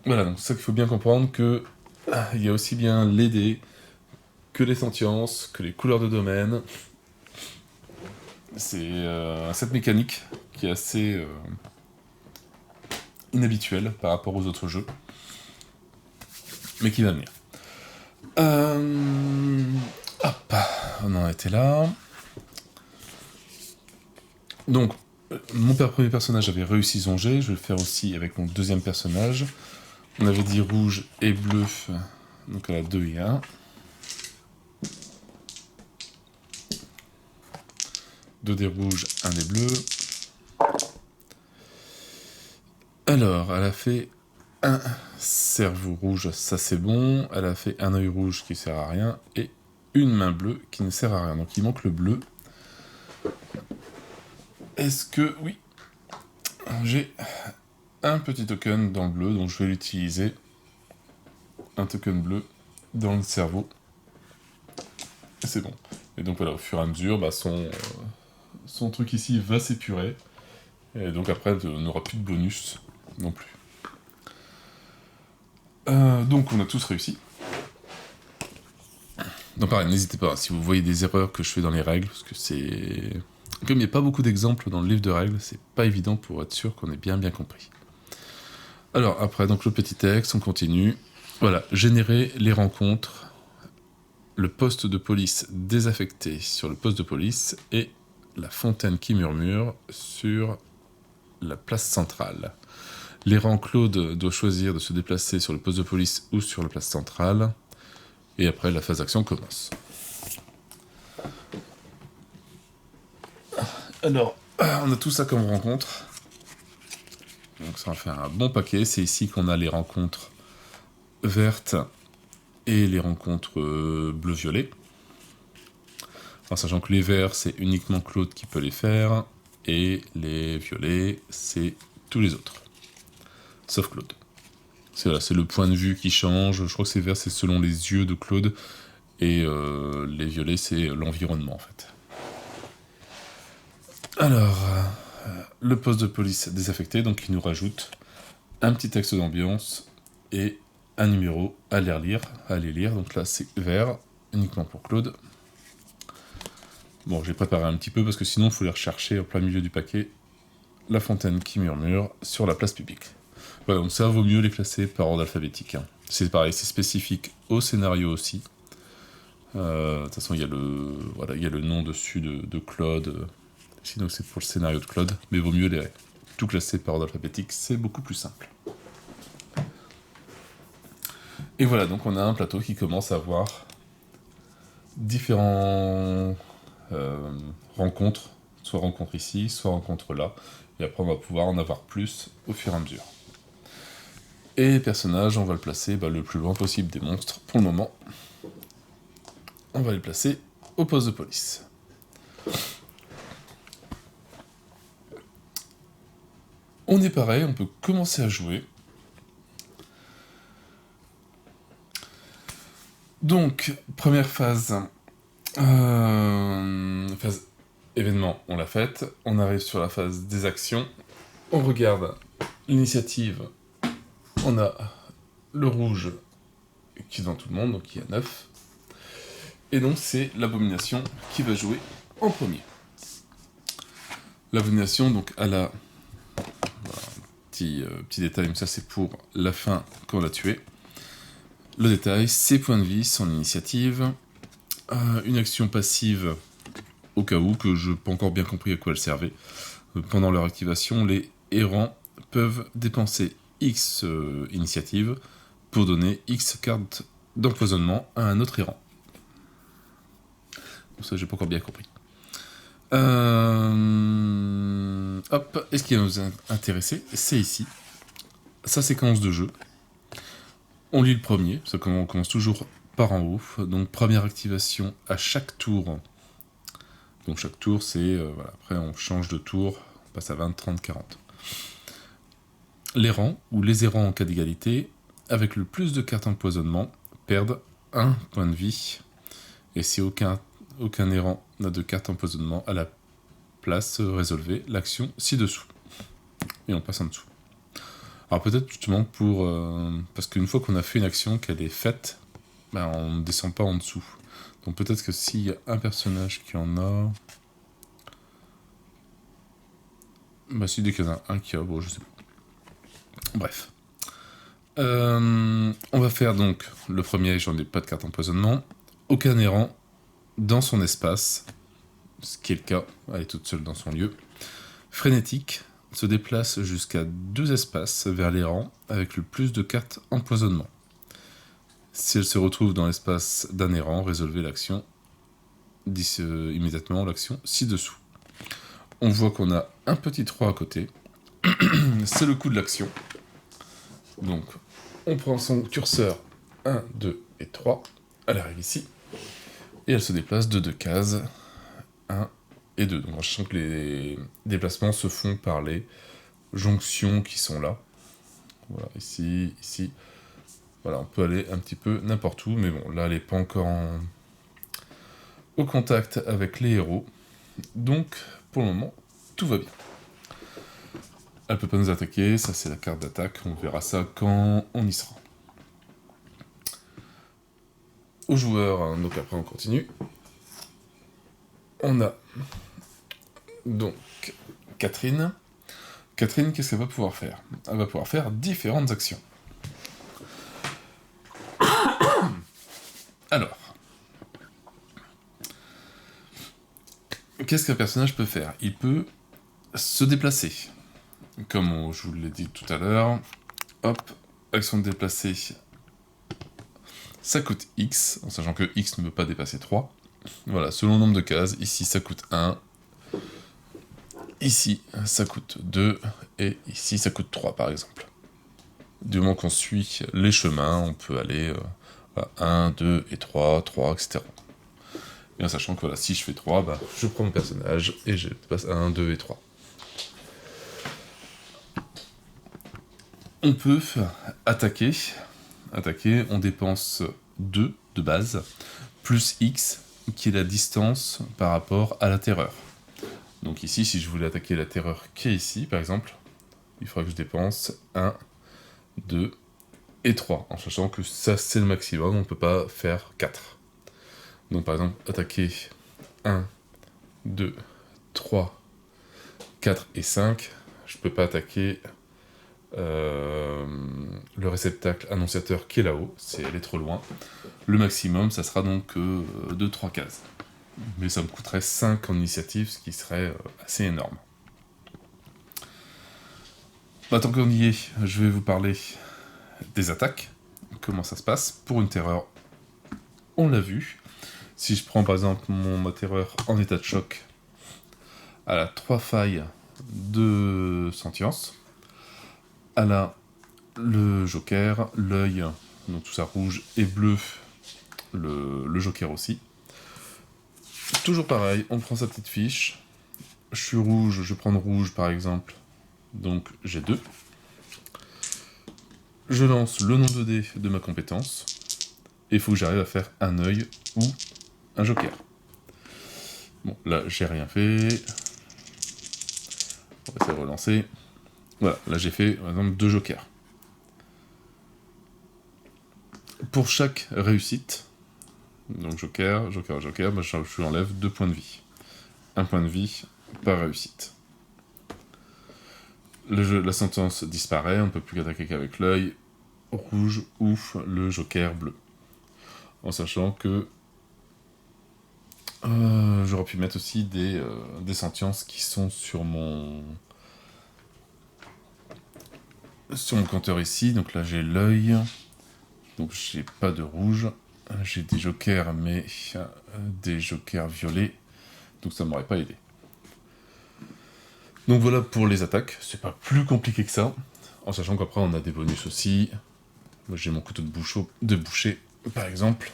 Voilà, donc c'est ça qu'il faut bien comprendre que il y a aussi bien les dés que les sentiences, que les couleurs de domaine. C'est cette mécanique qui est assez inhabituelle par rapport aux autres jeux, mais qui va venir. Hop, on en était là. Donc, mon premier personnage avait réussi son jet, je vais le faire aussi avec mon deuxième personnage. On avait dit rouge et bleu, donc à la 2 et 1. 2 dés rouges, 1 dé bleu. Alors, elle a fait un cerveau rouge, ça c'est bon. Elle a fait un œil rouge qui sert à rien et une main bleue qui ne sert à rien. Donc il manque le bleu. Est-ce que... Oui. J'ai un petit token dans le bleu, donc je vais l'utiliser. Un token bleu dans le cerveau. Et c'est bon. Et donc voilà, au fur et à mesure, son truc ici va s'épurer. Et donc après, on n'aura plus de bonus non plus. Donc on a tous réussi. Donc pareil, n'hésitez pas, si vous voyez des erreurs que je fais dans les règles, parce que c'est... Comme il n'y a pas beaucoup d'exemples dans le livre de règles, c'est pas évident pour être sûr qu'on ait bien compris. Alors après, donc le petit texte, on continue. Voilà, générer les rencontres, le poste de police désaffecté sur le poste de police et la fontaine qui murmure sur la place centrale. L'errant Claude doit choisir de se déplacer sur le poste de police ou sur la place centrale. Et après, la phase d'action commence. Alors, on a tout ça comme rencontre. Donc ça va faire un bon paquet. C'est ici qu'on a les rencontres vertes et les rencontres bleu-violet. En sachant que les verts, c'est uniquement Claude qui peut les faire. Et les violets, c'est tous les autres. Sauf Claude. C'est le point de vue qui change. Je crois que ces verts, c'est selon les yeux de Claude. Et les violets, c'est l'environnement, en fait. Alors, le poste de police désaffecté, donc il nous rajoute un petit texte d'ambiance et un numéro à aller lire. Donc là, c'est vert, uniquement pour Claude. Bon, j'ai préparé un petit peu, parce que sinon, il faut les rechercher en plein milieu du paquet. La fontaine qui murmure sur la place publique. Voilà, donc ça vaut mieux les classer par ordre alphabétique. Hein. C'est pareil, c'est spécifique au scénario aussi. De toute façon, il y a le nom dessus de Claude. Sinon, c'est pour le scénario de Claude. Mais vaut mieux tout classer par ordre alphabétique, c'est beaucoup plus simple. Et voilà, donc on a un plateau qui commence à avoir différents rencontres. Soit rencontre ici, soit rencontre là. Et après, on va pouvoir en avoir plus au fur et à mesure. Et les personnages, on va le placer le plus loin possible des monstres. Pour le moment, on va les placer au poste de police. On est pareil, on peut commencer à jouer. Donc, première phase. Phase événement, on l'a faite. On arrive sur la phase des actions. On regarde l'initiative. On a le rouge qui est dans tout le monde, donc il y a 9. Et donc c'est l'abomination qui va jouer en premier. L'abomination, donc à la... Voilà, petit détail, mais ça c'est pour la fin qu'on l'a tué. Le détail, ses points de vie, son initiative, une action passive au cas où, que je n'ai pas encore bien compris à quoi elle servait. Pendant leur activation, les errants peuvent dépenser X initiative pour donner X cartes d'empoisonnement à un autre errant. Ça, j'ai pas encore bien compris. Hop, et ce qui va nous intéresser, c'est ici. Sa séquence de jeu. On lit le premier, ça on commence toujours par en haut. Donc première activation à chaque tour. Donc chaque tour, c'est... voilà, après on change de tour, on passe à 20, 30, 40. L'errant, ou les errants en cas d'égalité, avec le plus de cartes empoisonnement, perdent 1 point de vie. Et si aucun errant n'a de carte empoisonnement à la place, résolvez l'action ci-dessous. Et on passe en dessous. Alors peut-être justement pour... parce qu'une fois qu'on a fait une action, qu'elle est faite, on ne descend pas en dessous. Donc peut-être que s'il y a un personnage qui en a... si dès qu'il y en a un qui a... Bon, je sais pas. Bref. On va faire donc le premier, j'en ai pas de carte empoisonnement. Aucun errant dans son espace, ce qui est le cas, elle est toute seule dans son lieu. Frénétique se déplace jusqu'à 2 espaces vers l'errant avec le plus de cartes empoisonnement. Si elle se retrouve dans l'espace d'un errant, résolvez l'action immédiatement l'action ci-dessous. On voit qu'on a un petit 3 à côté. C'est le coup de l'action. Donc, on prend son curseur 1, 2 et 3. Elle arrive ici. Et elle se déplace de 2 cases. 1 et 2. Donc en sachant que les déplacements se font par les jonctions qui sont là. Voilà, ici, ici. Voilà, on peut aller un petit peu n'importe où, mais bon, là, elle n'est pas encore au contact avec les héros. Donc, pour le moment, tout va bien. Elle peut pas nous attaquer, ça c'est la carte d'attaque, on verra ça quand on y sera. Aux joueurs, donc après on continue. On a donc Catherine. Catherine, qu'est-ce qu'elle va pouvoir faire? Elle va pouvoir faire différentes actions. Alors, qu'est-ce qu'un personnage peut faire? Il peut se déplacer. Comme je vous l'ai dit tout à l'heure, hop, action de déplacer, ça coûte X, en sachant que X ne peut pas dépasser 3. Voilà, selon le nombre de cases, ici ça coûte 1, ici ça coûte 2, et ici ça coûte 3 par exemple. Du moment qu'on suit les chemins, on peut aller à 1, 2 et 3, 3, etc. Et en sachant que voilà, si je fais 3, bah, je prends mon personnage et je passe à 1, 2 et 3. On peut attaquer. Attaquer, on dépense 2 de base, plus X, qui est la distance par rapport à la terreur. Donc ici, si je voulais attaquer la terreur qui est ici, par exemple, il faudra que je dépense 1, 2 et 3, en sachant que ça c'est le maximum, on ne peut pas faire 4. Donc par exemple, attaquer 1, 2, 3, 4 et 5, je peux pas attaquer le réceptacle annonciateur qui est là-haut, elle est trop loin. Le maximum, ça sera donc 2-3 cases. Mais ça me coûterait 5 en initiative, ce qui serait assez énorme. Bah, tant qu'on y est, je vais vous parler des attaques. Comment ça se passe pour une terreur? On l'a vu. Si je prends par exemple ma terreur en état de choc, elle a 3 failles de sentience. Elle a le joker, l'œil, donc tout ça rouge et bleu, le joker aussi. Toujours pareil, on prend sa petite fiche. Je suis rouge, je vais prendre rouge par exemple, donc j'ai 2. Je lance le nom de dé de ma compétence, et il faut que j'arrive à faire un œil ou un joker. Bon, là j'ai rien fait. On va essayer de relancer. Voilà, là j'ai fait par exemple 2 jokers. Pour chaque réussite, donc joker, joker, joker, bah, je enlève 2 points de vie. 1 point de vie par réussite. La sentence disparaît, on ne peut plus attaquer qu'avec l'œil rouge ou le joker bleu. En sachant que j'aurais pu mettre aussi des sentences qui sont sur mon compteur ici. Donc là j'ai l'œil, donc j'ai pas de rouge. J'ai des jokers, mais des jokers violets, donc ça m'aurait pas aidé. Donc voilà pour les attaques, c'est pas plus compliqué que ça, en sachant qu'après on a des bonus aussi. Moi j'ai mon couteau de boucher, par exemple.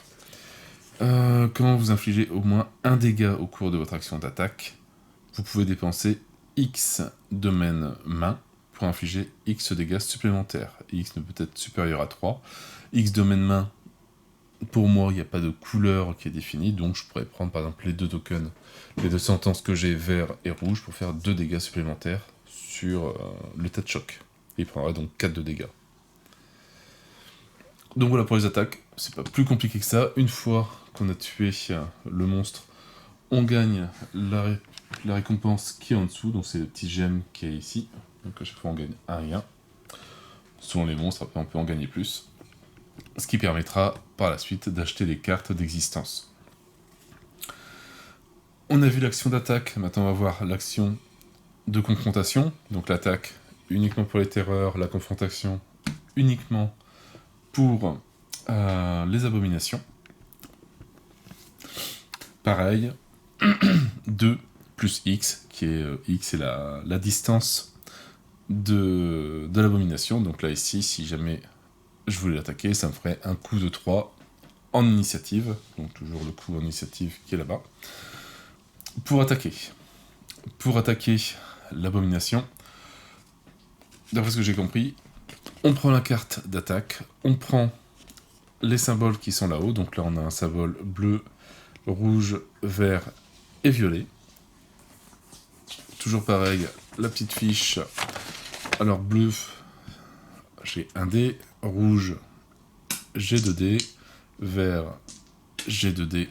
Comment vous infligez au moins un dégât au cours de votre action d'attaque? Vous pouvez dépenser X domaine main pour infliger X dégâts supplémentaires. X ne peut être supérieur à 3. X domaine main, pour moi, il n'y a pas de couleur qui est définie, donc je pourrais prendre par exemple les 2 tokens, les 2 sentences que j'ai, vert et rouge, pour faire 2 dégâts supplémentaires sur l'état de choc. Et il prendra donc 4 de dégâts. Donc voilà pour les attaques, c'est pas plus compliqué que ça. Une fois qu'on a tué le monstre, on gagne la récompense qui est en dessous, donc c'est le petit gemme qui est ici. Donc à chaque fois on gagne un rien. Selon les monstres, après on peut en gagner plus. Ce qui permettra par la suite d'acheter des cartes d'existence. On a vu l'action d'attaque, maintenant on va voir l'action de confrontation. Donc l'attaque uniquement pour les terreurs, la confrontation uniquement pour les abominations. Pareil, 2 plus X, qui est X est la distance de l'abomination. Donc là ici, si jamais je voulais l'attaquer, ça me ferait un coup de 3 en initiative, donc toujours le coup en initiative qui est là-bas, pour attaquer. pour attaquer l'abomination, d'après ce que j'ai compris, on prend la carte d'attaque, on prend les symboles qui sont là-haut, donc là on a un symbole bleu, rouge, vert et violet. Toujours pareil, la petite fiche. Alors bleu, j'ai 1 dé, rouge, j'ai 2 dés, vert, j'ai 2 dés,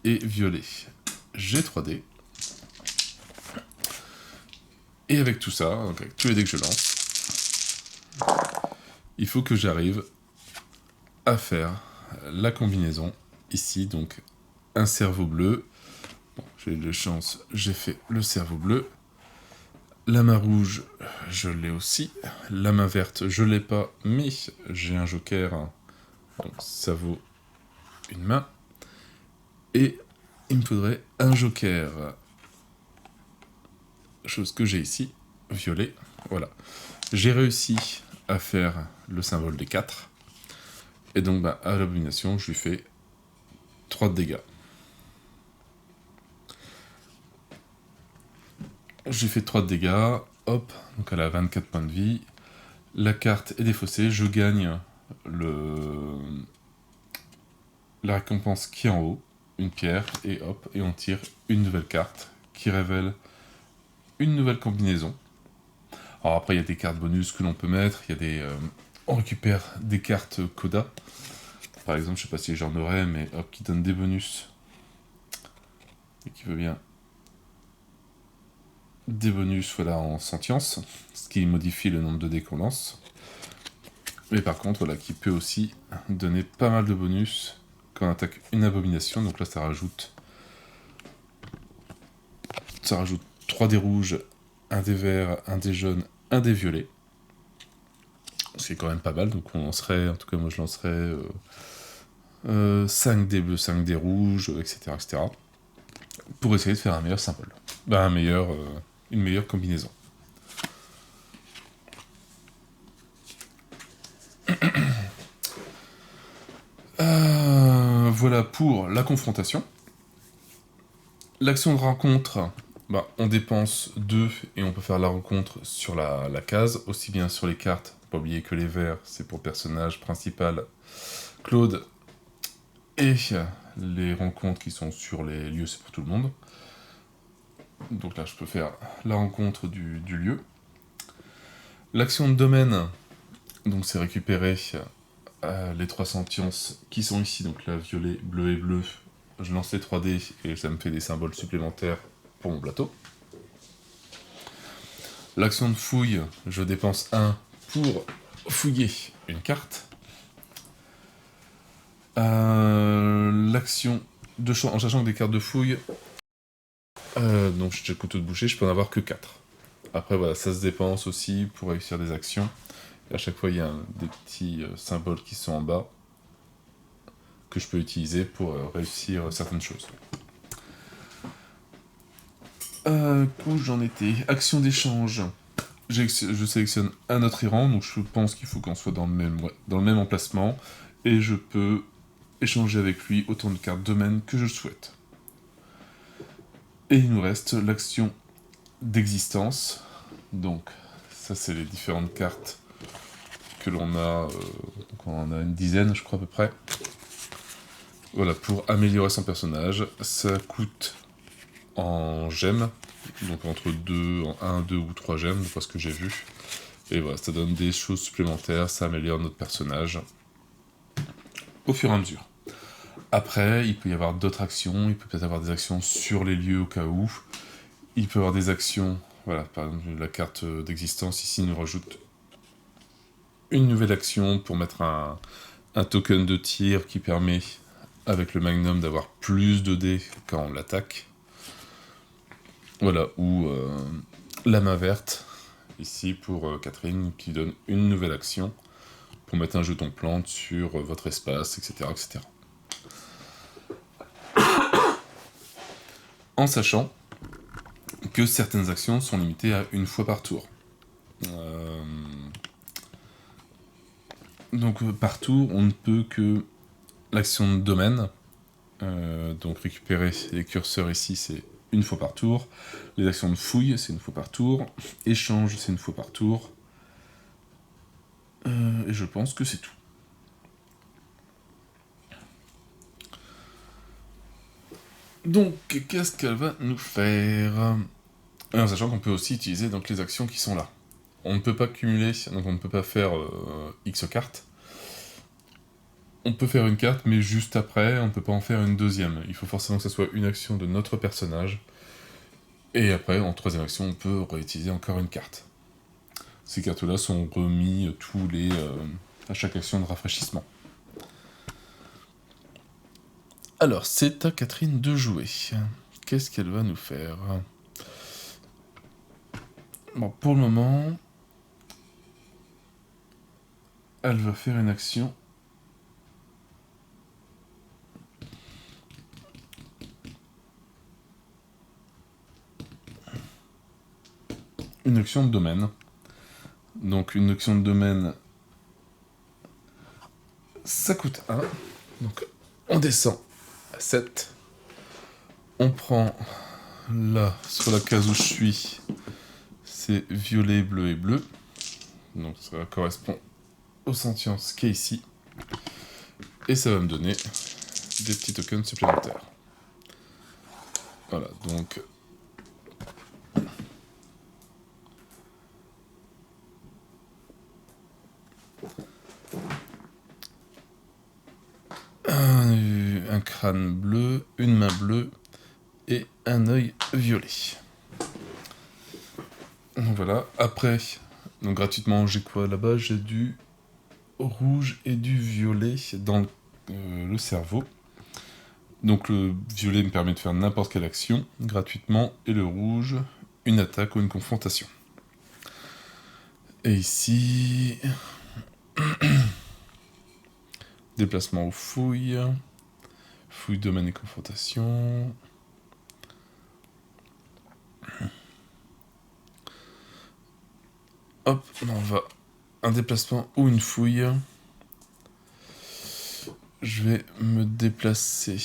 et violet, j'ai 3 dés. Et avec tout ça, donc avec tous les dés que je lance, il faut que j'arrive à faire la combinaison ici, donc un cerveau bleu. Bon, j'ai eu de chance, j'ai fait le cerveau bleu. La main rouge, je l'ai aussi. La main verte, je l'ai pas, mais j'ai un joker, donc ça vaut une main. Et il me faudrait un joker. Chose que j'ai ici, violet. Voilà. J'ai réussi à faire le symbole des 4. Et donc, à l'abomination, je lui fais 3 de dégâts. J'ai fait 3 de dégâts, hop, donc elle a 24 points de vie. La carte est défaussée, je gagne la récompense qui est en haut, une pierre, et hop, et on tire une nouvelle carte qui révèle une nouvelle combinaison. Alors après, il y a des cartes bonus que l'on peut mettre, il y a des... on récupère des cartes Coda. Par exemple, je sais pas si j'en aurais, mais hop, qui donne des bonus. Et qui veut bien... Des bonus, voilà, en sentience, ce qui modifie le nombre de dés qu'on lance. Mais par contre, voilà, qui peut aussi donner pas mal de bonus quand on attaque une abomination. Donc là, ça rajoute 3 dés rouges, 1 dé vert, 1 dé jaune, 1 dé violet. Ce qui est quand même pas mal, donc on lancerait, en tout cas moi je lancerais 5 dés bleus, 5 dés rouges, etc., etc. Pour essayer de faire un meilleur symbole. Une meilleure combinaison. Voilà pour la confrontation. L'action de rencontre, on dépense 2 et on peut faire la rencontre sur la case, aussi bien sur les cartes. Pas oublier que les verts, c'est pour le personnage principal, Claude, et les rencontres qui sont sur les lieux, c'est pour tout le monde. Donc là, je peux faire la rencontre du lieu. L'action de domaine, donc c'est récupérer les 3 sentiences qui sont ici, donc là, violet, bleu et bleu. Je lance les 3 dés et ça me fait des symboles supplémentaires pour mon plateau. L'action de fouille, je dépense 1 pour fouiller une carte. L'action de en sachant que des cartes de fouille, donc j'ai le couteau de boucher, je peux en avoir que 4. Après voilà, ça se dépense aussi pour réussir des actions. Et à chaque fois il y a des petits symboles qui sont en bas que je peux utiliser pour réussir certaines choses. Où j'en étais? Action d'échange. Je sélectionne un autre Iran, donc je pense qu'il faut qu'on soit dans le même emplacement, et je peux échanger avec lui autant de cartes domaine que je souhaite. Et il nous reste l'action d'existence, donc ça c'est les différentes cartes que l'on a, donc on en a une dizaine je crois à peu près. Voilà, pour améliorer son personnage, ça coûte en gemmes, donc entre 1, 2 ou 3 gemmes, d'après ce que j'ai vu. Et voilà, ça donne des choses supplémentaires, ça améliore notre personnage au fur et à mesure. Après, il peut y avoir d'autres actions, il peut peut-être avoir des actions sur les lieux au cas où. Il peut y avoir des actions, voilà, par exemple la carte d'existence ici nous rajoute une nouvelle action pour mettre un token de tir qui permet, avec le magnum, d'avoir plus de dés quand on l'attaque. Voilà, ou la main verte, ici pour Catherine, qui donne une nouvelle action pour mettre un jeton plante sur votre espace, etc., etc. En sachant que certaines actions sont limitées à une fois par tour. Donc par tour, on ne peut que l'action de domaine, donc récupérer les curseurs ici, c'est une fois par tour. Les actions de fouille, c'est une fois par tour. Échange, c'est une fois par tour. Et je pense que c'est tout. Donc, qu'est-ce qu'elle va nous faire? En sachant qu'on peut aussi utiliser donc, les actions qui sont là. On ne peut pas cumuler, donc on ne peut pas faire X cartes. On peut faire une carte, mais juste après, on ne peut pas en faire une deuxième. Il faut forcément que ce soit une action de notre personnage. Et après, en troisième action, on peut réutiliser encore une carte. Ces cartes-là sont remis à chaque action de rafraîchissement. Alors, c'est à Catherine de jouer. Qu'est-ce qu'elle va nous faire? Bon, pour le moment, elle va faire une action. Une action de domaine. Donc, une action de domaine, ça coûte 1. Donc, on descend à 7. On prend là, sur la case où je suis, c'est violet, bleu et bleu. Donc, ça correspond au sentience qui est ici. Et ça va me donner des petits tokens supplémentaires. Voilà, donc... Un crâne bleu, une main bleue et un œil violet. Donc voilà, après, donc gratuitement, j'ai quoi là-bas? J'ai du rouge et du violet dans le cerveau. Donc le violet me permet de faire n'importe quelle action gratuitement, et le rouge, une attaque ou une confrontation. Et ici... déplacement aux fouilles, fouille, domaine et confrontation... Hop, on va un déplacement ou une fouille. Je vais me déplacer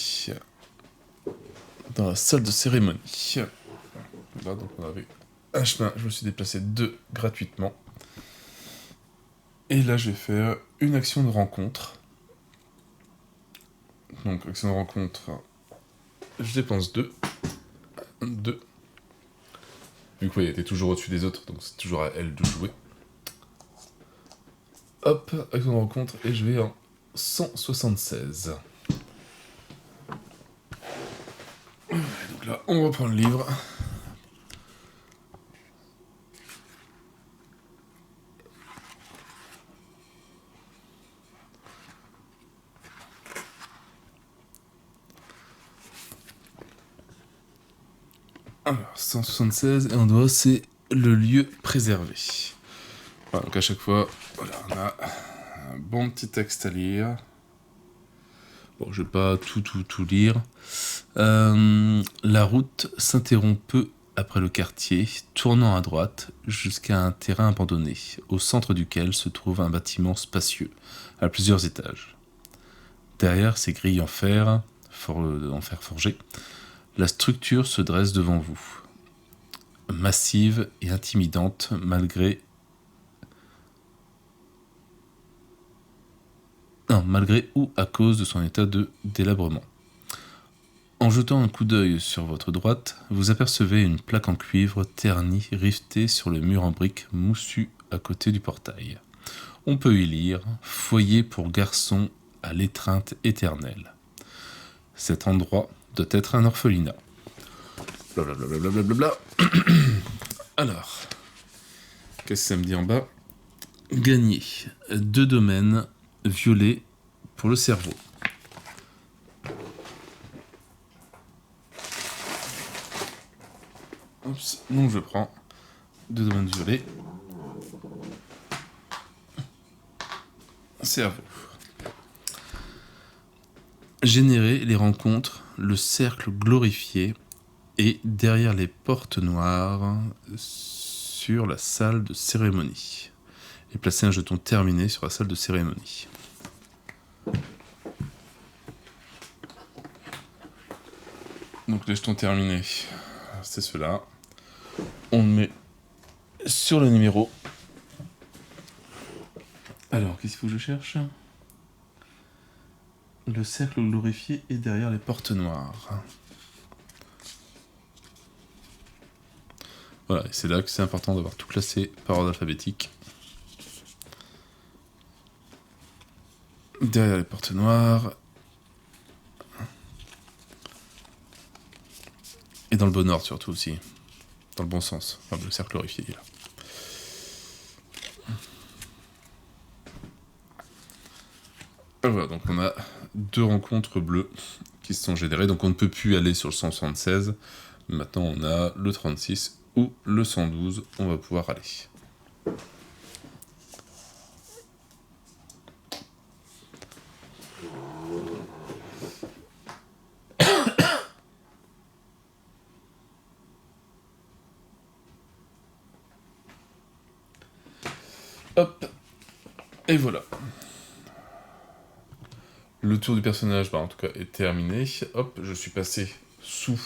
dans la salle de cérémonie. Là, donc on avait un chemin, je me suis déplacé 2 gratuitement. Et là, je vais faire une action de rencontre. Donc, action de rencontre, je dépense 2. 2. Vu que, elle était toujours au-dessus des autres, donc c'est toujours à elle de jouer. Hop, action de rencontre, et je vais en 176. Donc là, on reprend le livre. Alors, 176, et en doigt, c'est le lieu préservé. Voilà, donc à chaque fois, voilà, on a un bon petit texte à lire. Bon, je vais pas tout lire. La route s'interrompt peu après le quartier, tournant à droite jusqu'à un terrain abandonné, au centre duquel se trouve un bâtiment spacieux, à plusieurs étages. Derrière ces grilles en fer forgé, la structure se dresse devant vous, massive et intimidante malgré ou à cause de son état de délabrement. En jetant un coup d'œil sur votre droite, vous apercevez une plaque en cuivre ternie rivetée sur le mur en briques moussu à côté du portail. On peut y lire « Foyer pour garçons à l'étreinte éternelle ». Cet endroit doit être un orphelinat. Blablabla. Alors, qu'est-ce que ça me dit en bas? Gagner 2 domaines violets pour le cerveau. Oups, donc je prends 2 domaines violets. Cerveau. Générer les rencontres, le cercle glorifié et derrière les portes noires sur la salle de cérémonie. Et placer un jeton terminé sur la salle de cérémonie. Donc les jetons terminés. c'est cela. On le met sur le numéro. Alors, qu'est-ce qu'il faut que je cherche? Le cercle glorifié est derrière les portes noires. Voilà, et c'est là que c'est important d'avoir tout classé par ordre alphabétique. Derrière les portes noires. Et dans le bon ordre surtout aussi. Dans le bon sens. Enfin, le cercle glorifié est là. Voilà, donc on a 2 rencontres bleues qui se sont générées. Donc on ne peut plus aller sur le 176. Maintenant on a le 36 ou le 112. On va pouvoir aller. Hop. Et voilà. Le tour du personnage, en tout cas, est terminé. Hop, je suis passé sous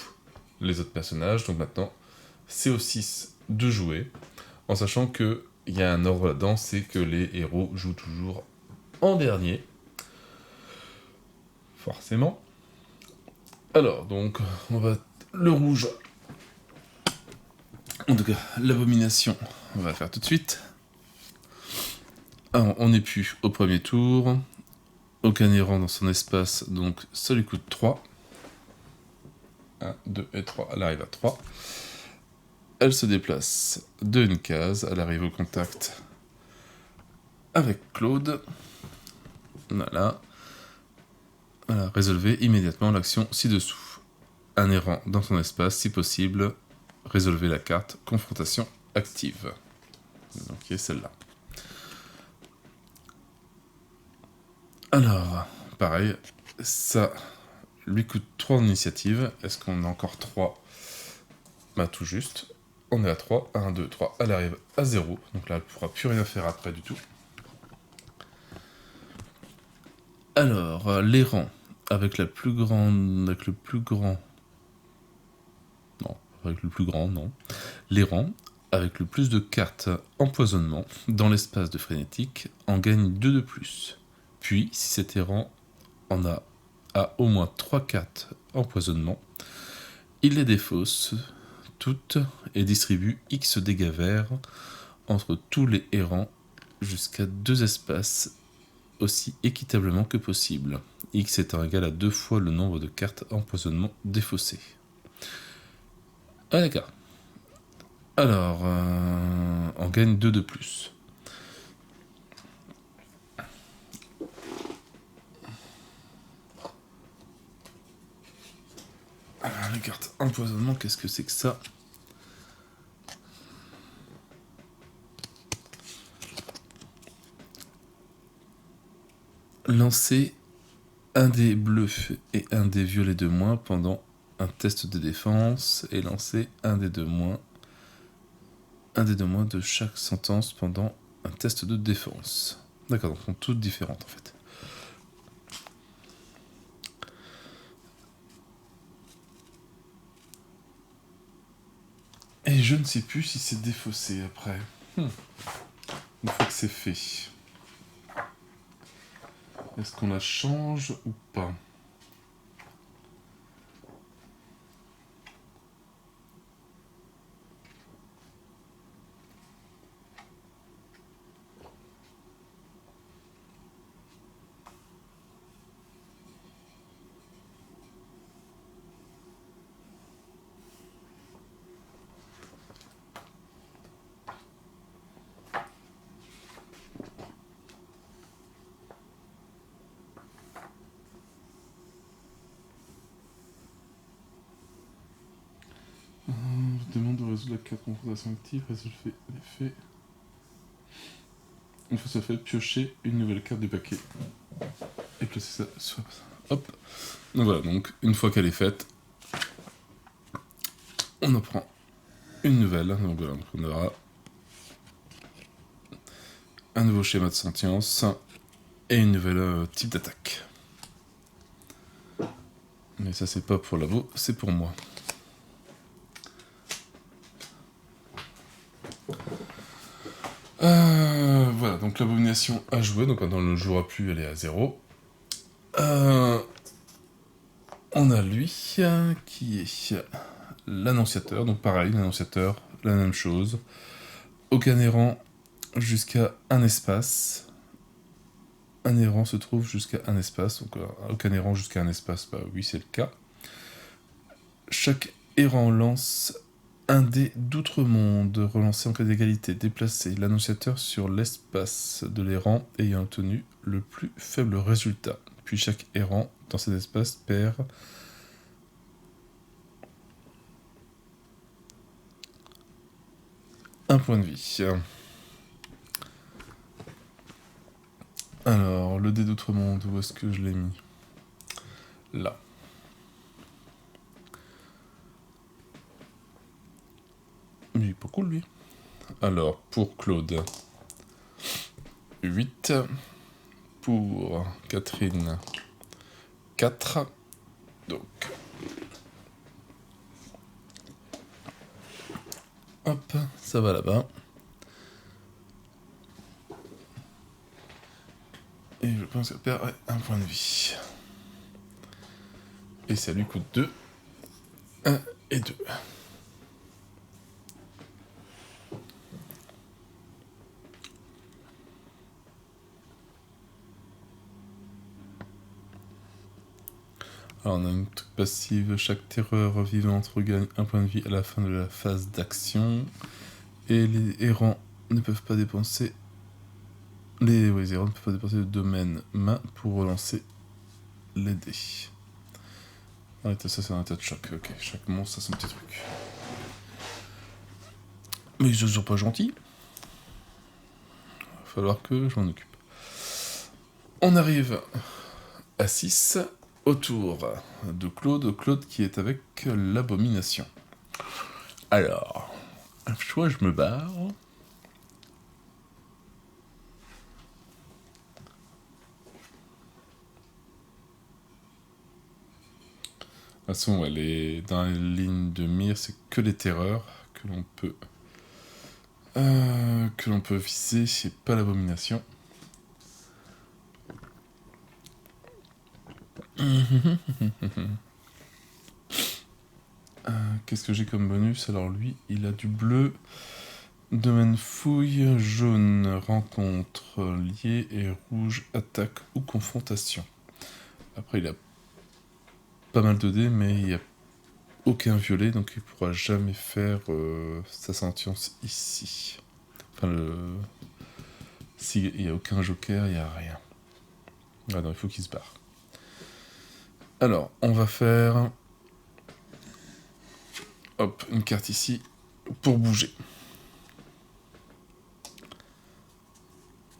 les autres personnages. Donc maintenant, c'est au 6 de jouer. En sachant qu'il y a un ordre là-dedans, c'est que les héros jouent toujours en dernier. Forcément. Alors, donc, on va... Le rouge. En tout cas, l'abomination, on va la faire tout de suite. Alors, on n'est plus au premier tour. Aucun errant dans son espace, donc ça lui coûte 3. 1, 2 et 3, elle arrive à 3. Elle se déplace de une case, elle arrive au contact avec Claude. Voilà. Voilà, résolvez immédiatement l'action ci-dessous. Un errant dans son espace, si possible, résolvez la carte confrontation active. Donc, celle-là. Alors, pareil, ça lui coûte 3 en initiative. Est-ce qu'on a encore 3? Bah tout juste. On est à 3. 1, 2, 3. Elle arrive à 0. Donc là, elle ne pourra plus rien faire après du tout. Alors, les rangs. Avec la plus grande... Avec le plus grand... Non. Avec le plus grand, non. Les rangs, avec le plus de cartes empoisonnement dans l'espace de frénétique, en gagne 2 de plus. Puis, si cet errant en a au moins 3 cartes empoisonnement, il les défausse toutes et distribue X dégâts verts entre tous les errants jusqu'à 2 espaces aussi équitablement que possible. X étant égal à 2 fois le nombre de cartes empoisonnement défaussées. Ah d'accord. Alors, on gagne 2 de plus. Alors, les cartes empoisonnement, qu'est-ce que c'est que ça? Lancer un dé bleu et un dé violet de moins pendant un test de défense et lancer un dé de moins de chaque sentence pendant un test de défense. D'accord, donc elles sont toutes différentes en fait. Et je ne sais plus si c'est défaussé après. Une fois que c'est fait. Est-ce qu'on la change ou pas? Demande de résoudre la carte confrontation active, résoudre l'effet. Une fois ça fait, piocher une nouvelle carte du paquet. Et placer ça sur... Hop. Donc voilà, donc une fois qu'elle est faite, on en prend une nouvelle. Donc voilà, donc on aura un nouveau schéma de sentience et une nouvelle type d'attaque. Mais ça c'est pas pour Lavo, c'est pour moi. Voilà, donc l'abomination a joué, donc maintenant ne jouera plus, elle est à 0. On a lui qui est l'annonciateur, donc pareil, l'annonciateur, la même chose. Aucun errant jusqu'à un espace. Un errant se trouve jusqu'à un espace, donc aucun errant jusqu'à un espace, bah oui c'est le cas. Chaque errant lance un dé d'outre-monde, relancé en cas d'égalité, déplacé l'annonciateur sur l'espace de l'errant ayant obtenu le plus faible résultat. Puis chaque errant dans cet espace perd un point de vie. Alors, le dé d'outre-monde, où est-ce que je l'ai mis? Là. Il est pas cool, lui. Alors, pour Claude, 8. Pour Catherine, 4. Donc, hop, ça va là-bas. Et je pense qu'elle perd un point de vie. Et ça lui coûte 2. 1 et 2. Alors on a une truc passive, chaque terreur vivante regagne un point de vie à la fin de la phase d'action. Et les errants ne peuvent pas dépenser... Les errants ne peuvent pas dépenser de domaine main pour relancer les dés. Ah, ça c'est un tas de choc, ok. Chaque monstre a son petit truc. Mais ils sont pas gentils. Il va falloir que je m'en occupe. On arrive à 6. Autour de Claude. Claude qui est avec l'abomination. Alors, soit je me barre. De toute façon, elle est dans les lignes de mire, c'est que les terreurs que l'on peut viser, c'est pas l'abomination. Qu'est-ce que j'ai comme bonus? Alors lui, il a du bleu, domaine fouille, jaune, rencontre liée, et rouge, attaque ou confrontation. Après, il a pas mal de dés, mais il n'y a aucun violet, donc il pourra jamais faire sa sentience ici. Enfin, s'il n'y a aucun joker, il n'y a rien. Ah non, il faut qu'il se barre. Alors, on va faire... Hop, une carte ici, pour bouger.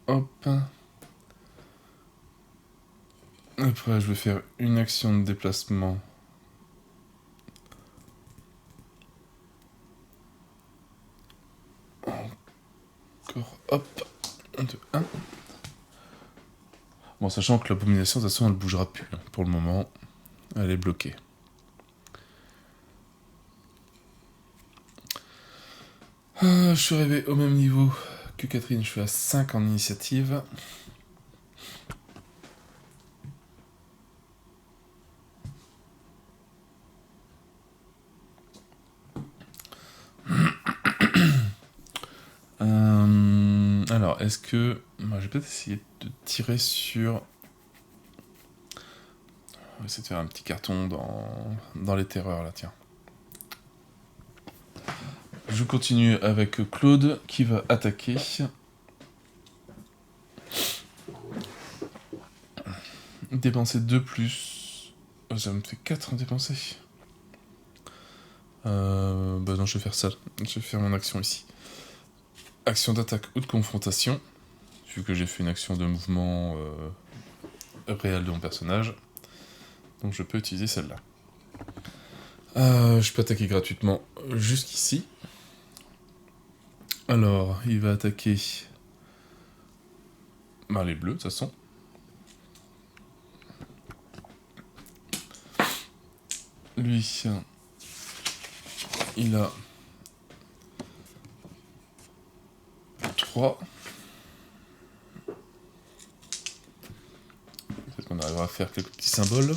Hop. Après, je vais faire une action de déplacement. Encore, hop. 1, 2, 1. Bon, sachant que l'abomination, de toute façon, elle ne bougera plus. Pour le moment, elle est bloquée. Je suis arrivé au même niveau que Catherine, je suis à 5 en initiative. Alors, est-ce que... Moi, je vais peut-être essayer de tirer sur... On va essayer de faire un petit carton dans les terreurs, là, tiens. Je continue avec Claude, qui va attaquer. Dépenser 2 plus... Oh, ça me fait 4 à dépenser. Bah non, je vais faire ça. Je vais faire mon action ici. Action d'attaque ou de confrontation. Vu que j'ai fait une action de mouvement réel de mon personnage. Donc je peux utiliser celle-là. Je peux attaquer gratuitement jusqu'ici. Alors, il va attaquer... Bah, les bleus, de toute façon. Lui, il a 3. Peut-être qu'on arrivera à faire quelques petits symboles.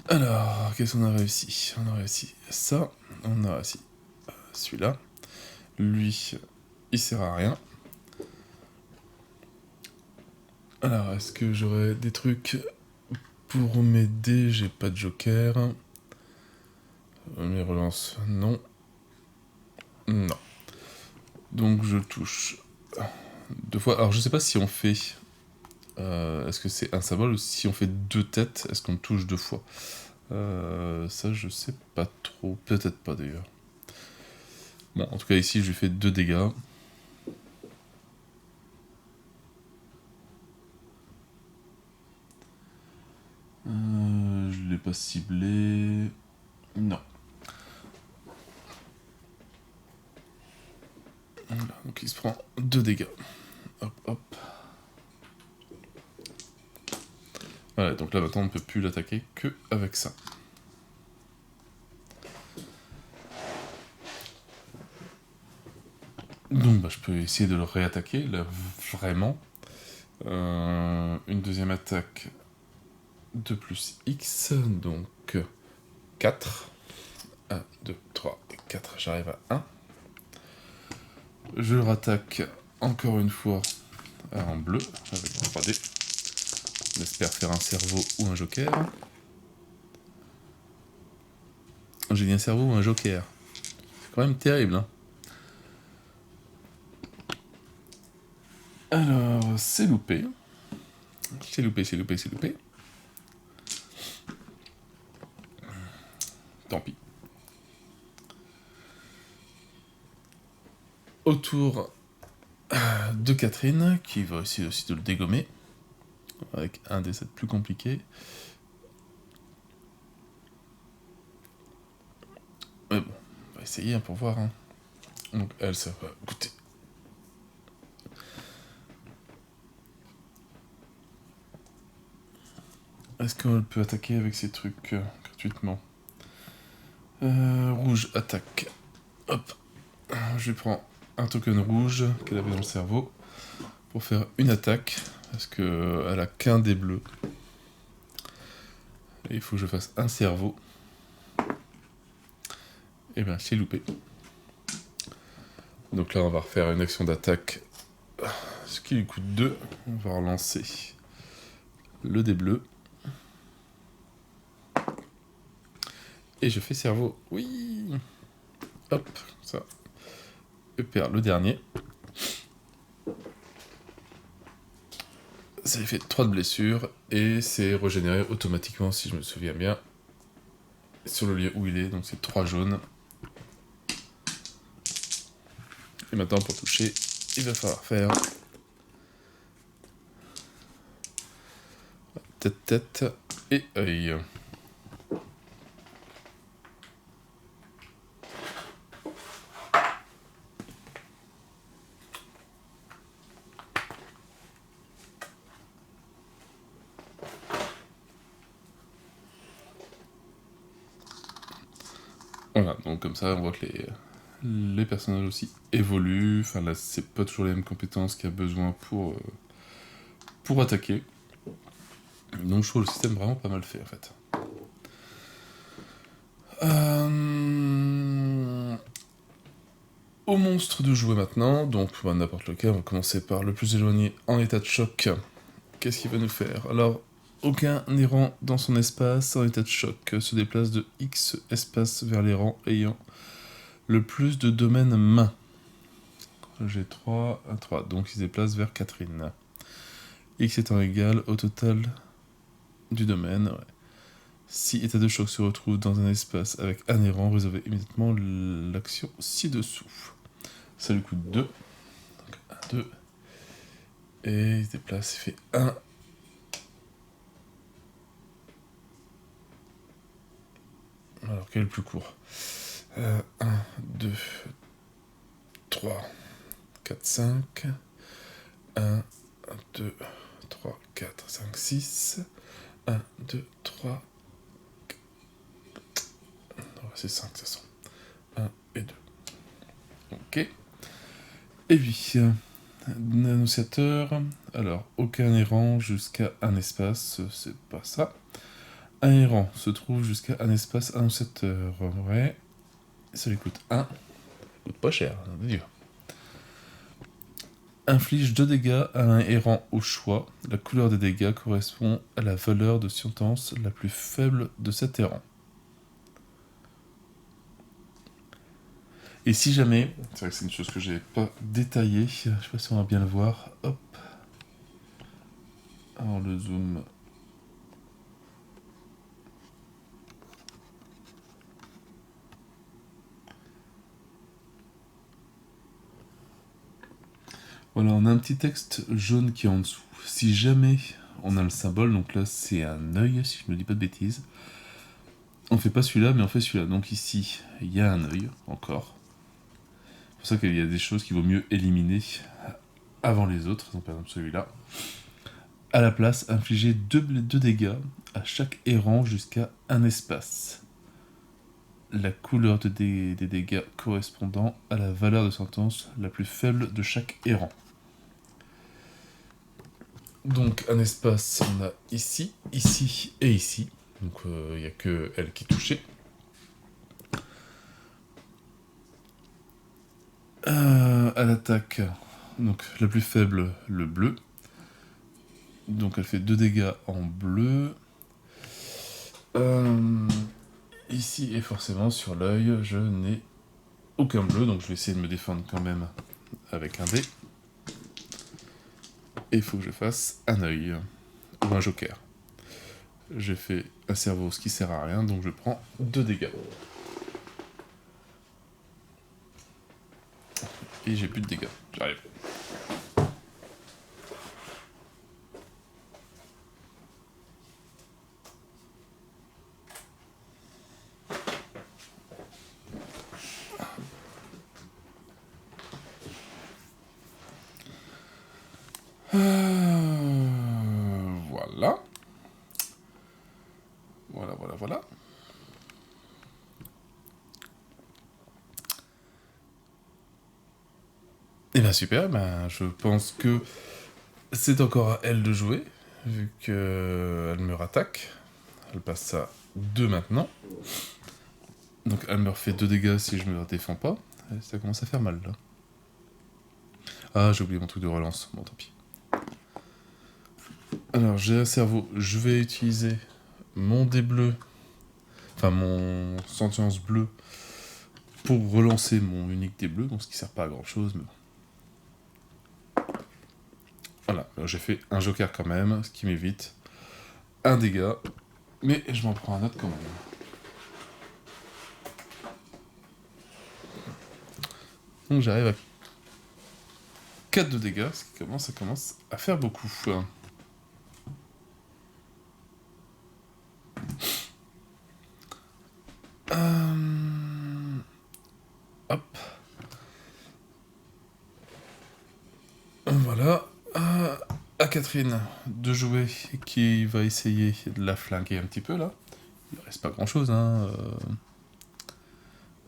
Alors, qu'est-ce qu'on a réussi? On a réussi ça, on a réussi celui-là. Lui, il sert à rien. Alors, est-ce que j'aurais des trucs pour m'aider? J'ai pas de joker. Mes relances, non. Non. Donc je touche 2 fois. Alors je sais pas si on fait... est-ce que c'est un symbole ou si on fait 2 têtes, est-ce qu'on touche 2 fois? Ça je sais pas trop. Peut-être pas d'ailleurs. Bon, en tout cas ici je lui fais 2 dégâts. Je l'ai pas ciblé. Non. Voilà, donc il se prend 2 dégâts. Hop, hop. Voilà, donc là maintenant on ne peut plus l'attaquer que avec ça. Donc bah, je peux essayer de le réattaquer, là, vraiment. Une deuxième attaque de plus X, donc 4. 1, 2, 3 et 4, j'arrive à 1. Je le rattaque encore une fois en bleu, avec 3D. J'espère faire un cerveau ou un joker. J'ai dit un cerveau ou un joker. C'est quand même terrible, hein. Alors, c'est loupé. C'est loupé, c'est loupé, c'est loupé. Tant pis. Autour de Catherine, qui va essayer aussi de le dégommer, avec un des 7 plus compliqués. Mais bon, on va essayer pour voir. Hein. Donc elle, ça va goûter. Est-ce qu'on peut attaquer avec ces trucs gratuitement? Rouge, attaque. Hop. Je lui prends un token rouge qu'elle avait dans le cerveau pour faire une attaque, parce qu'elle a qu'un des bleus. Et il faut que je fasse un cerveau. Et bien, c'est loupé. Donc là, on va refaire une action d'attaque, ce qui lui coûte 2. On va relancer le dé bleu. Et je fais cerveau. Oui. Hop, ça. Et perd le dernier. Ça lui fait 3 de blessures. Et c'est régénéré automatiquement, si je me souviens bien, sur le lieu où il est. Donc c'est 3 jaunes. Et maintenant, pour toucher, il va falloir faire tête, tête et œil. Voilà, donc comme ça, on voit que les personnages aussi évoluent. Enfin, là, c'est pas toujours les mêmes compétences qu'il y a besoin pour attaquer. Donc, je trouve le système vraiment pas mal fait, en fait. Au monstre de jouer maintenant, donc bah, n'importe lequel, on va commencer par le plus éloigné en état de choc. Qu'est-ce qu'il va nous faire? Alors, aucun des rangs dans son espace en état de choc se déplace de X espace vers les rangs ayant le plus de domaines main. J'ai 3 à 3, donc il se déplace vers Catherine. X étant égal au total du domaine. Ouais. Si état de choc se retrouve dans un espace avec un errant, résolvez immédiatement l'action ci-dessous. Ça lui coûte 2. Donc 1, 2. Et il se déplace, il fait 1. Alors, quel est le plus court? 1, 2, 3, 4, 5. 1, 2, 3, 4, 5, 6. 1, 2, 3. C'est 5, ça sent. 1 et 2. Ok. Et puis, annonciateur. Alors, aucun errant jusqu'à un espace, c'est pas ça. Un errant se trouve jusqu'à un espace annonciateur. Ouais. Ça lui coûte 1. Ça coûte pas cher, on dire. Inflige 2 dégâts à un errant au choix. La couleur des dégâts correspond à la valeur de science la plus faible de cet errant. Et si jamais, c'est vrai que c'est une chose que j'ai pas détaillée, je sais pas si on va bien le voir. Hop. Alors le zoom. Voilà, on a un petit texte jaune qui est en dessous. Si jamais on a le symbole, donc là c'est un œil, si je ne dis pas de bêtises. On fait pas celui-là, mais on fait celui-là. Donc ici, il y a un œil, encore. C'est pour ça qu'il y a des choses qu'il vaut mieux éliminer avant les autres. Donc par exemple celui-là. À la place, infliger 2 dégâts à chaque errant jusqu'à un espace. La couleur des dégâts correspondant à la valeur de sentence la plus faible de chaque errant. Donc un espace, on a ici, ici et ici. Donc il n'y a que elle qui est touchée. À l'attaque, donc la plus faible, le bleu. Donc elle fait 2 dégâts en bleu. Ici et forcément sur l'œil, je n'ai aucun bleu, donc je vais essayer de me défendre quand même avec un dé. Et il faut que je fasse un œil, ou un joker. J'ai fait un cerveau, ce qui sert à rien, donc je prends 2 dégâts. Et j'ai plus de dégâts, j'arrive. Voilà. Voilà. Et bien super, je pense que c'est encore à elle de jouer, vu qu'elle me rattaque. Elle passe à 2 maintenant. Donc elle me refait 2 dégâts si je me défends pas. Et ça commence à faire mal là. Ah, j'ai oublié mon truc de relance. Bon, tant pis. Alors, j'ai un cerveau. Je vais utiliser mon dé bleu, enfin mon sentience bleue, pour relancer mon unique dé bleu, donc ce qui sert pas à grand chose. Mais... Voilà, j'ai fait un joker quand même, ce qui m'évite un dégât, mais je m'en prends un autre quand même. Donc j'arrive à 4 de dégâts, ce qui commence à faire beaucoup. Hop. Voilà. À Catherine de jouer, qui va essayer de la flinguer un petit peu là. Il reste pas grand chose, hein.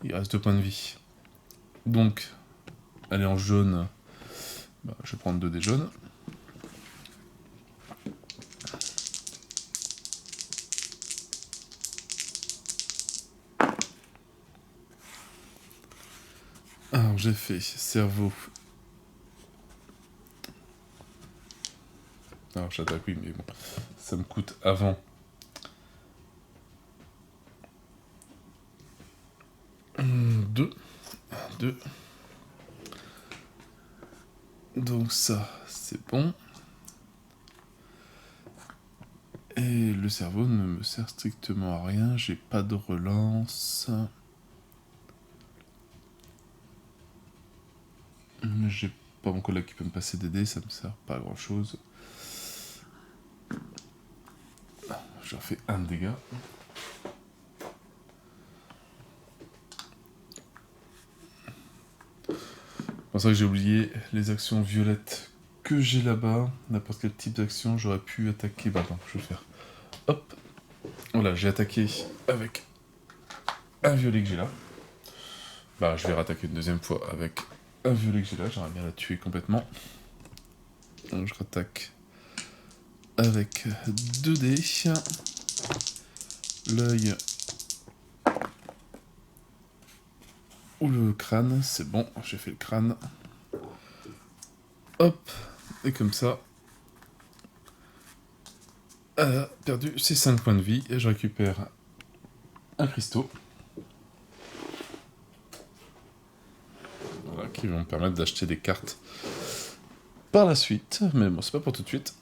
Il reste 2 points de vie. Donc, elle est en jaune. Je vais prendre 2 dés jaunes. Alors, j'ai fait cerveau. Alors, j'attaque, oui, mais bon. Ça me coûte avant. 2. Donc ça, c'est bon. Et le cerveau ne me sert strictement à rien. J'ai pas de relance. J'ai pas mon collègue qui peut me passer des dés, ça me sert pas à grand chose. Je refais un dégât. C'est ça que j'ai oublié les actions violettes que j'ai là-bas. N'importe quel type d'action, j'aurais pu attaquer. Non, je vais faire Hop. Voilà, j'ai attaqué avec un violet que j'ai là. Bah, je vais rattaquer une deuxième fois avec un violet que j'ai là. J'aimerais bien la tuer complètement. Donc, je rattaque avec 2 dés. L'œil ou le crâne, c'est bon, j'ai fait le crâne. Hop, et comme ça, elle a perdu ses 5 points de vie, et je récupère un cristaux. Voilà, qui vont me permettre d'acheter des cartes par la suite, mais bon, c'est pas pour tout de suite.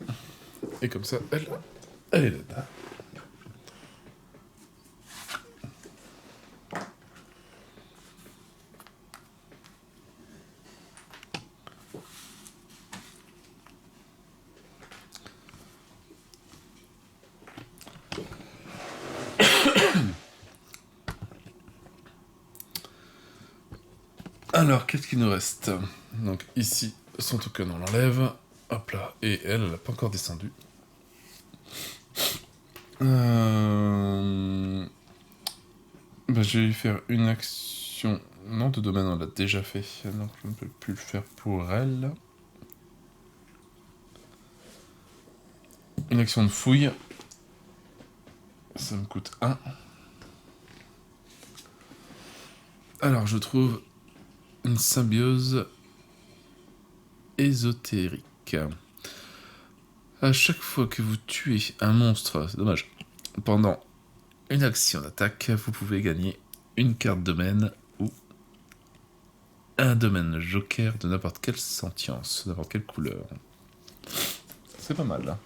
Et comme ça, elle est là. Alors, qu'est-ce qu'il nous reste? Donc ici, son token, on l'enlève. Hop là, et elle n'a pas encore descendu. Bah, je vais lui faire une action. Non, de domaine, on l'a déjà fait. Donc je ne peux plus le faire pour elle. Une action de fouille. Ça me coûte 1. Alors, je trouve une symbiose ésotérique. À chaque fois que vous tuez un monstre, c'est dommage, pendant une action d'attaque, vous pouvez gagner une carte domaine ou un domaine joker de n'importe quelle sentience, n'importe quelle couleur. C'est pas mal, là.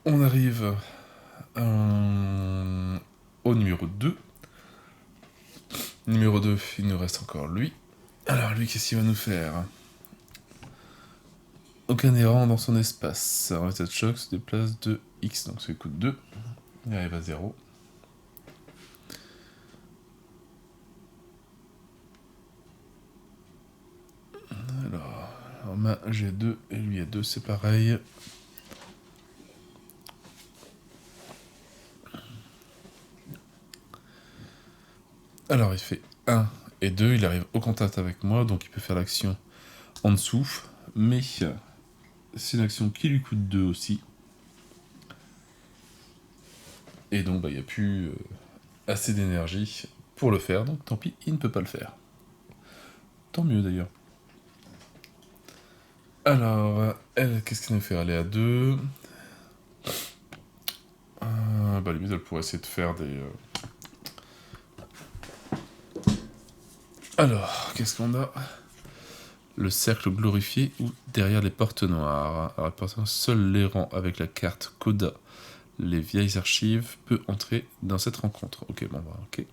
On arrive au numéro 2. Numéro 2, il nous reste encore lui. Alors lui, qu'est-ce qu'il va nous faire? Aucun errant dans son espace. Un état de choc se déplace de X, donc ça lui coûte 2. Il arrive à 0. Alors main, j'ai 2 et lui a 2, c'est pareil. Alors il fait 1 et 2, il arrive au contact avec moi, donc il peut faire l'action en dessous, mais c'est une action qui lui coûte 2 aussi. Et donc bah, il n'y a plus assez d'énergie pour le faire, donc tant pis, il ne peut pas le faire. Tant mieux d'ailleurs. Alors, elle, qu'est-ce qu'elle nous fait? Elle est à 2. Bah limite, elle pourrait essayer de faire des... Alors, qu'est-ce qu'on a? Le cercle glorifié ou derrière les portes noires. Alors, seul l'errant avec la carte Coda, les vieilles archives, peut entrer dans cette rencontre. Ok, bon, bah, ok.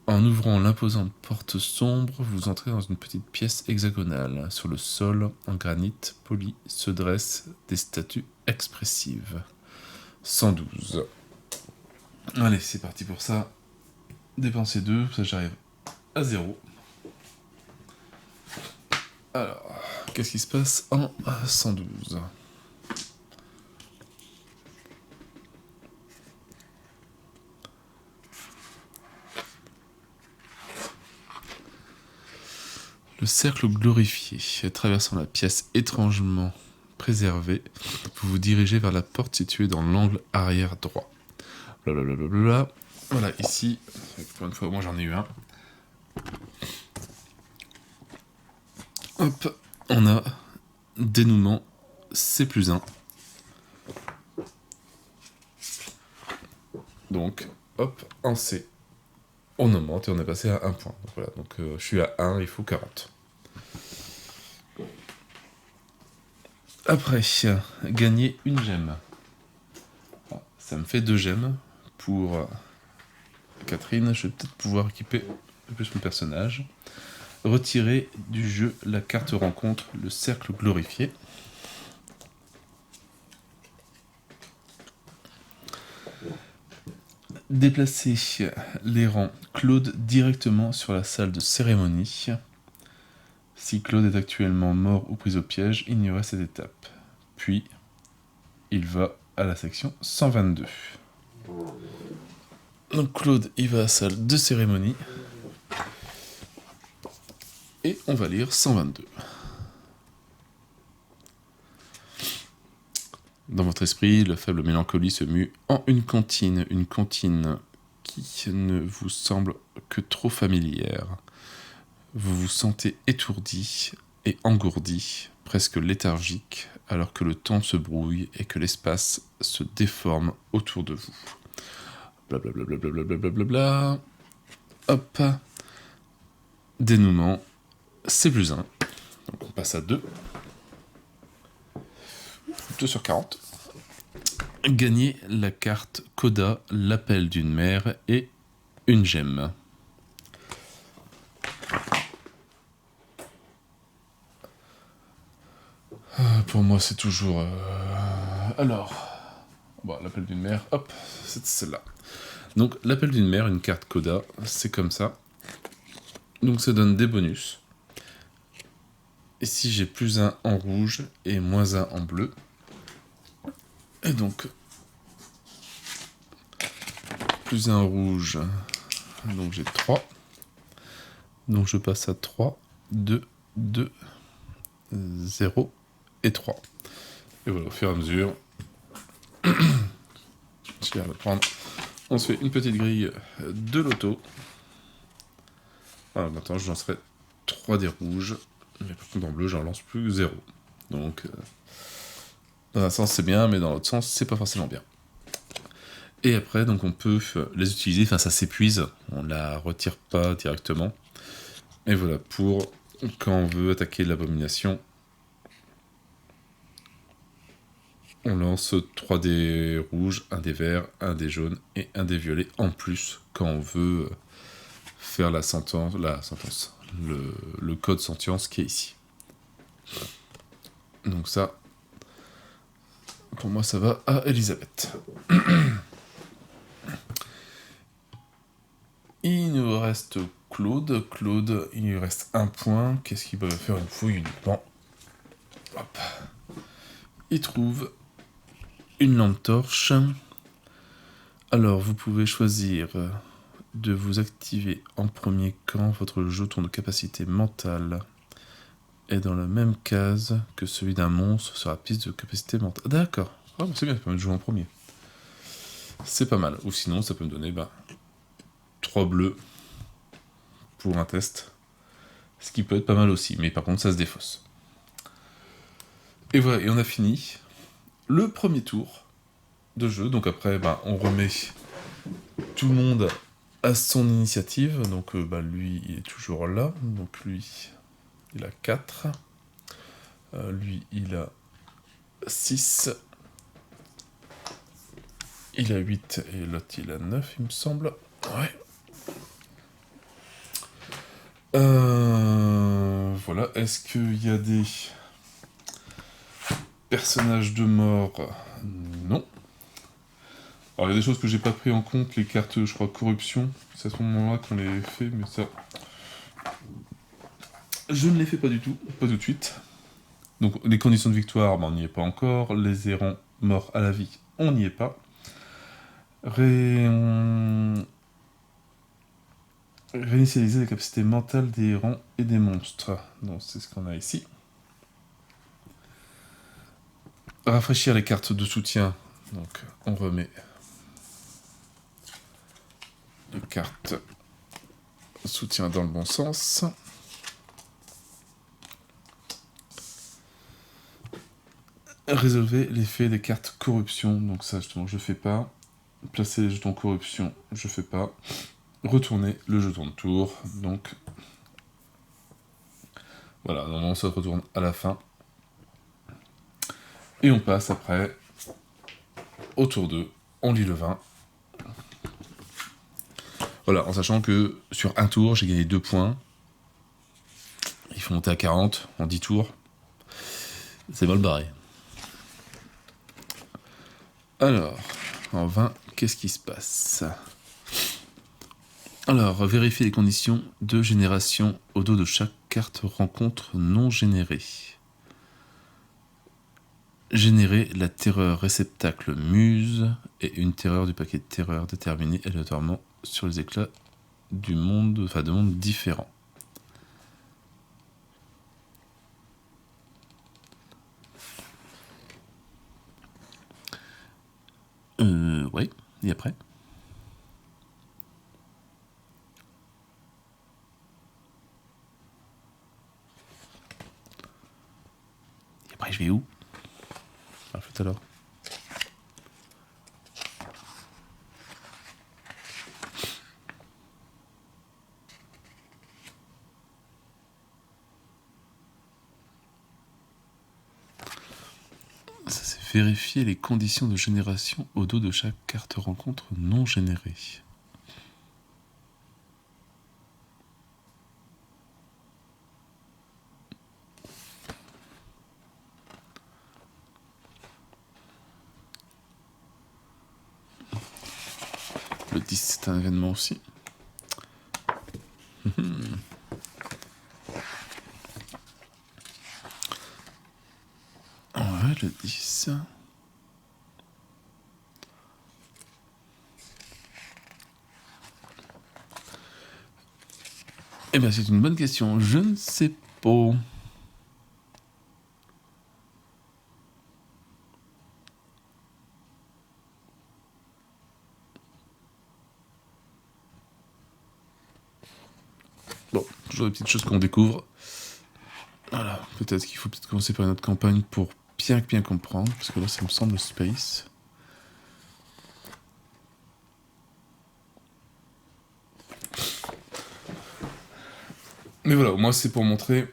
En ouvrant l'imposante porte sombre, vous entrez dans une petite pièce hexagonale. Sur le sol, en granit poli, se dressent des statues expressives. 112. Allez, c'est parti pour ça. Dépenser 2, ça j'arrive à 0. Alors, qu'est-ce qui se passe en 112? Le cercle glorifié. Traversant la pièce étrangement préservée, vous vous dirigez vers la porte située dans l'angle arrière droit. Blablabla. Voilà, ici, pour une fois, moi j'en ai eu un. Hop, on a dénouement C+1. Donc, hop, en C. On augmente et on est passé à 1 point. Donc, voilà, donc je suis à 1, il faut 40. Après, gagner une gemme. Ça me fait 2 gemmes. Pour Catherine, je vais peut-être pouvoir équiper un peu plus mon personnage. Retirer du jeu la carte rencontre, le cercle glorifié. Déplacer les rangs Claude directement sur la salle de cérémonie. Si Claude est actuellement mort ou pris au piège, ignorez cette étape. Puis, il va à la section 122. Donc Claude, il va à la salle de cérémonie. Et on va lire 122. Dans votre esprit, la faible mélancolie se mue en une comptine qui ne vous semble que trop familière. Vous vous sentez étourdi et engourdi, presque léthargique, alors que le temps se brouille et que l'espace se déforme autour de vous. Blablabla, blablabla, blablabla. Hop. Dénouement, c'est plus 1. Donc on passe à 2. 2 sur 40. Gagnez la carte Coda, l'appel d'une mère et une gemme. Pour moi, c'est toujours... Alors... Bon, l'appel d'une mère, hop, c'est celle-là. Donc, l'appel d'une mère, une carte Coda, c'est comme ça. Donc, ça donne des bonus. Et si j'ai plus 1 en rouge et moins 1 en bleu... Et donc, plus 1 rouge, donc j'ai 3. Donc je passe à 3, 2, 2, 0 et 3. Et voilà, au fur et à mesure, je vais le prendre. On se fait une petite grille de loto. Voilà, maintenant je lancerai 3 des rouges, mais par contre en bleu, j'en lance plus que 0. Donc, dans un sens c'est bien, mais dans l'autre sens c'est pas forcément bien. Et après, donc on peut les utiliser, enfin ça s'épuise, on la retire pas directement. Et voilà, pour quand on veut attaquer l'abomination, on lance 3 dés rouges, 1 dé vert, 1 dé jaune et 1 dé violet en plus quand on veut faire la sentence, le code sentience qui est ici. Donc ça, pour moi ça va à Elisabeth. Il nous reste Claude. Claude, il lui reste 1 point. Qu'est-ce qu'il va faire une fouille uniquement? Hop. Il trouve une lampe torche. Alors, vous pouvez choisir de vous activer en premier quand votre jeton de capacité mentale est dans la même case que celui d'un monstre sur la piste de capacité mentale. D'accord. Ah, c'est bien, ça permet de jouer en premier. C'est pas mal. Ou sinon, ça peut me donner 3 bleus pour un test. Ce qui peut être pas mal aussi, mais par contre, ça se défausse. Et voilà, et on a fini le premier tour de jeu. Donc après, on remet tout le monde à son initiative. Donc lui, il est toujours là. Donc lui, il a 4. Lui, il a 6. Il a 8 et l'autre, il a 9, il me semble. Ouais. Voilà, est-ce qu'il y a des personnages de mort? Non. Alors, il y a des choses que j'ai pas pris en compte, les cartes, je crois, corruption. C'est à ce moment-là qu'on les fait, mais ça... Je ne les fais pas du tout, pas tout de suite. Donc, les conditions de victoire, on n'y est pas encore. Les errants morts à la vie, on n'y est pas. Réinitialiser la capacité mentale des errants et des monstres. Donc, c'est ce qu'on a ici. Rafraîchir les cartes de soutien. Donc, on remet les cartes soutien dans le bon sens. Résolvez l'effet des cartes corruption. Donc ça, justement, je fais pas. Placer les jetons corruption, je fais pas. Retourner le jeton de tour. Donc, voilà, normalement, ça retourne à la fin. Et on passe après au tour 2. On lit le 20. Voilà, en sachant que sur un tour, j'ai gagné 2 points. Il faut monter à 40 en 10 tours. C'est mal barré. Alors, en 20, qu'est-ce qui se passe? Alors, vérifiez les conditions de génération au dos de chaque carte rencontre non générée. Générer la terreur réceptacle muse et une terreur du paquet de terreur déterminée aléatoirement sur les éclats du monde, de mondes différents. Ouais, et après Et après, je vais où? Tout à l'heure. Ça, c'est vérifier les conditions de génération au dos de chaque carte rencontre non générée. Le 10, c'est un événement aussi. Ouais, le 10. Eh bien, c'est une bonne question. Je ne sais pas. Bon, toujours des petites choses qu'on découvre. Voilà, peut-être qu'il faut peut-être commencer par une autre campagne pour bien comprendre, parce que là, ça me semble space. Mais voilà, moi, c'est pour montrer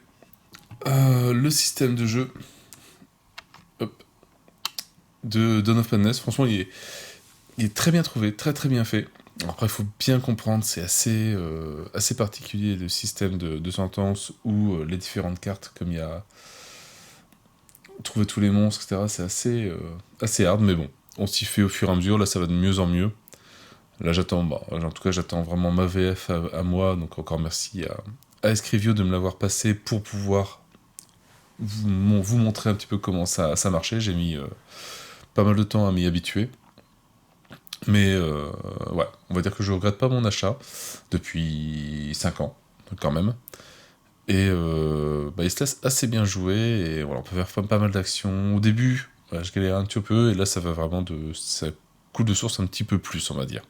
le système de jeu de Dawn of Madness. Franchement, il est très bien trouvé, très bien fait. Après, il faut bien comprendre, c'est assez particulier le système de sentence ou les différentes cartes, comme il y a trouver tous les monstres, etc. C'est assez hard, mais bon, on s'y fait au fur et à mesure. Là, ça va de mieux en mieux. Là, en tout cas, j'attends vraiment ma VF à moi. Donc, encore merci à Escrivio de me l'avoir passé pour pouvoir vous montrer un petit peu comment ça marchait. J'ai mis pas mal de temps à m'y habituer. Mais ouais, on va dire que je regrette pas mon achat depuis 5 ans, quand même. Et il se laisse assez bien jouer, et voilà, on peut faire pas mal d'actions. Au début, voilà, je galérais un petit peu, et là ça va vraiment ça coule de source un petit peu plus, on va dire.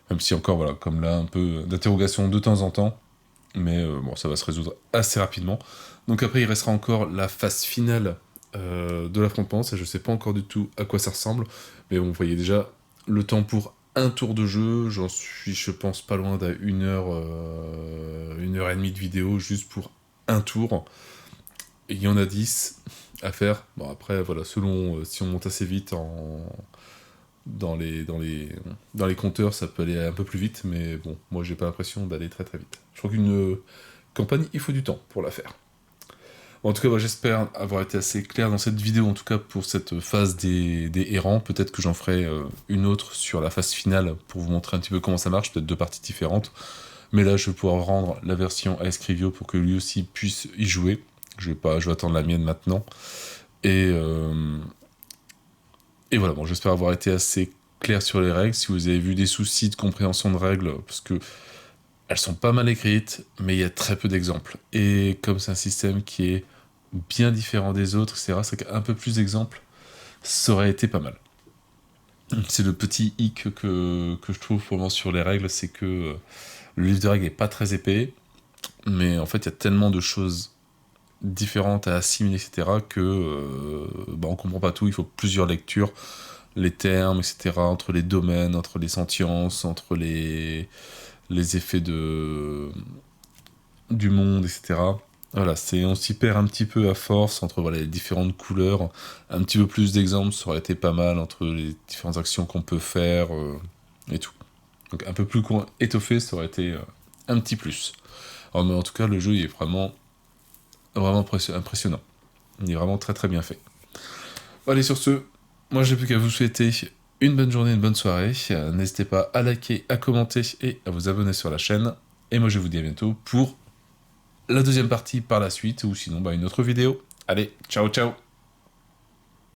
Même si encore, voilà, comme là, un peu d'interrogation de temps en temps, mais bon, ça va se résoudre assez rapidement. Donc après, il restera encore la phase finale de l'affrontement, ça je sais pas encore du tout à quoi ça ressemble, mais bon, vous voyez déjà le temps pour un tour de jeu, j'en suis, je pense, pas loin d'1 heure, 1 heure et demie de vidéo juste pour un tour. Et il y en a 10 à faire. Bon, après, voilà, selon si on monte assez vite dans les compteurs, ça peut aller un peu plus vite, mais bon, moi j'ai pas l'impression d'aller très vite. Je crois qu'une campagne, il faut du temps pour la faire. En tout cas, j'espère avoir été assez clair dans cette vidéo, en tout cas pour cette phase des errants. Peut-être que j'en ferai une autre sur la phase finale pour vous montrer un petit peu comment ça marche, peut-être 2 parties différentes. Mais là, je vais pouvoir rendre la version à Escrivio pour que lui aussi puisse y jouer. Je vais attendre la mienne maintenant. Et voilà, bon, j'espère avoir été assez clair sur les règles. Si vous avez vu des soucis de compréhension de règles, parce que elles sont pas mal écrites, mais il y a très peu d'exemples. Et comme c'est un système qui est bien différent des autres, etc., c'est qu'un peu plus d'exemples, ça aurait été pas mal. C'est le petit hic que je trouve vraiment sur les règles, c'est que le livre de règles est pas très épais, mais en fait, il y a tellement de choses différentes à assimiler, etc., que on comprend pas tout, il faut plusieurs lectures, les termes, etc., entre les domaines, entre les sentiences, entre les effets du monde, etc. Voilà, on s'y perd un petit peu à force entre les différentes couleurs. Un petit peu plus d'exemples, ça aurait été pas mal entre les différentes actions qu'on peut faire et tout. Donc un peu plus étoffé, ça aurait été un petit plus. Alors, mais en tout cas, le jeu il est vraiment impressionnant. Il est vraiment très bien fait. Allez, sur ce, moi j'ai plus qu'à vous souhaiter une bonne journée, une bonne soirée. N'hésitez pas à liker, à commenter et à vous abonner sur la chaîne. Et moi je vous dis à bientôt pour la deuxième partie par la suite, ou sinon bah, une autre vidéo. Allez, ciao ciao.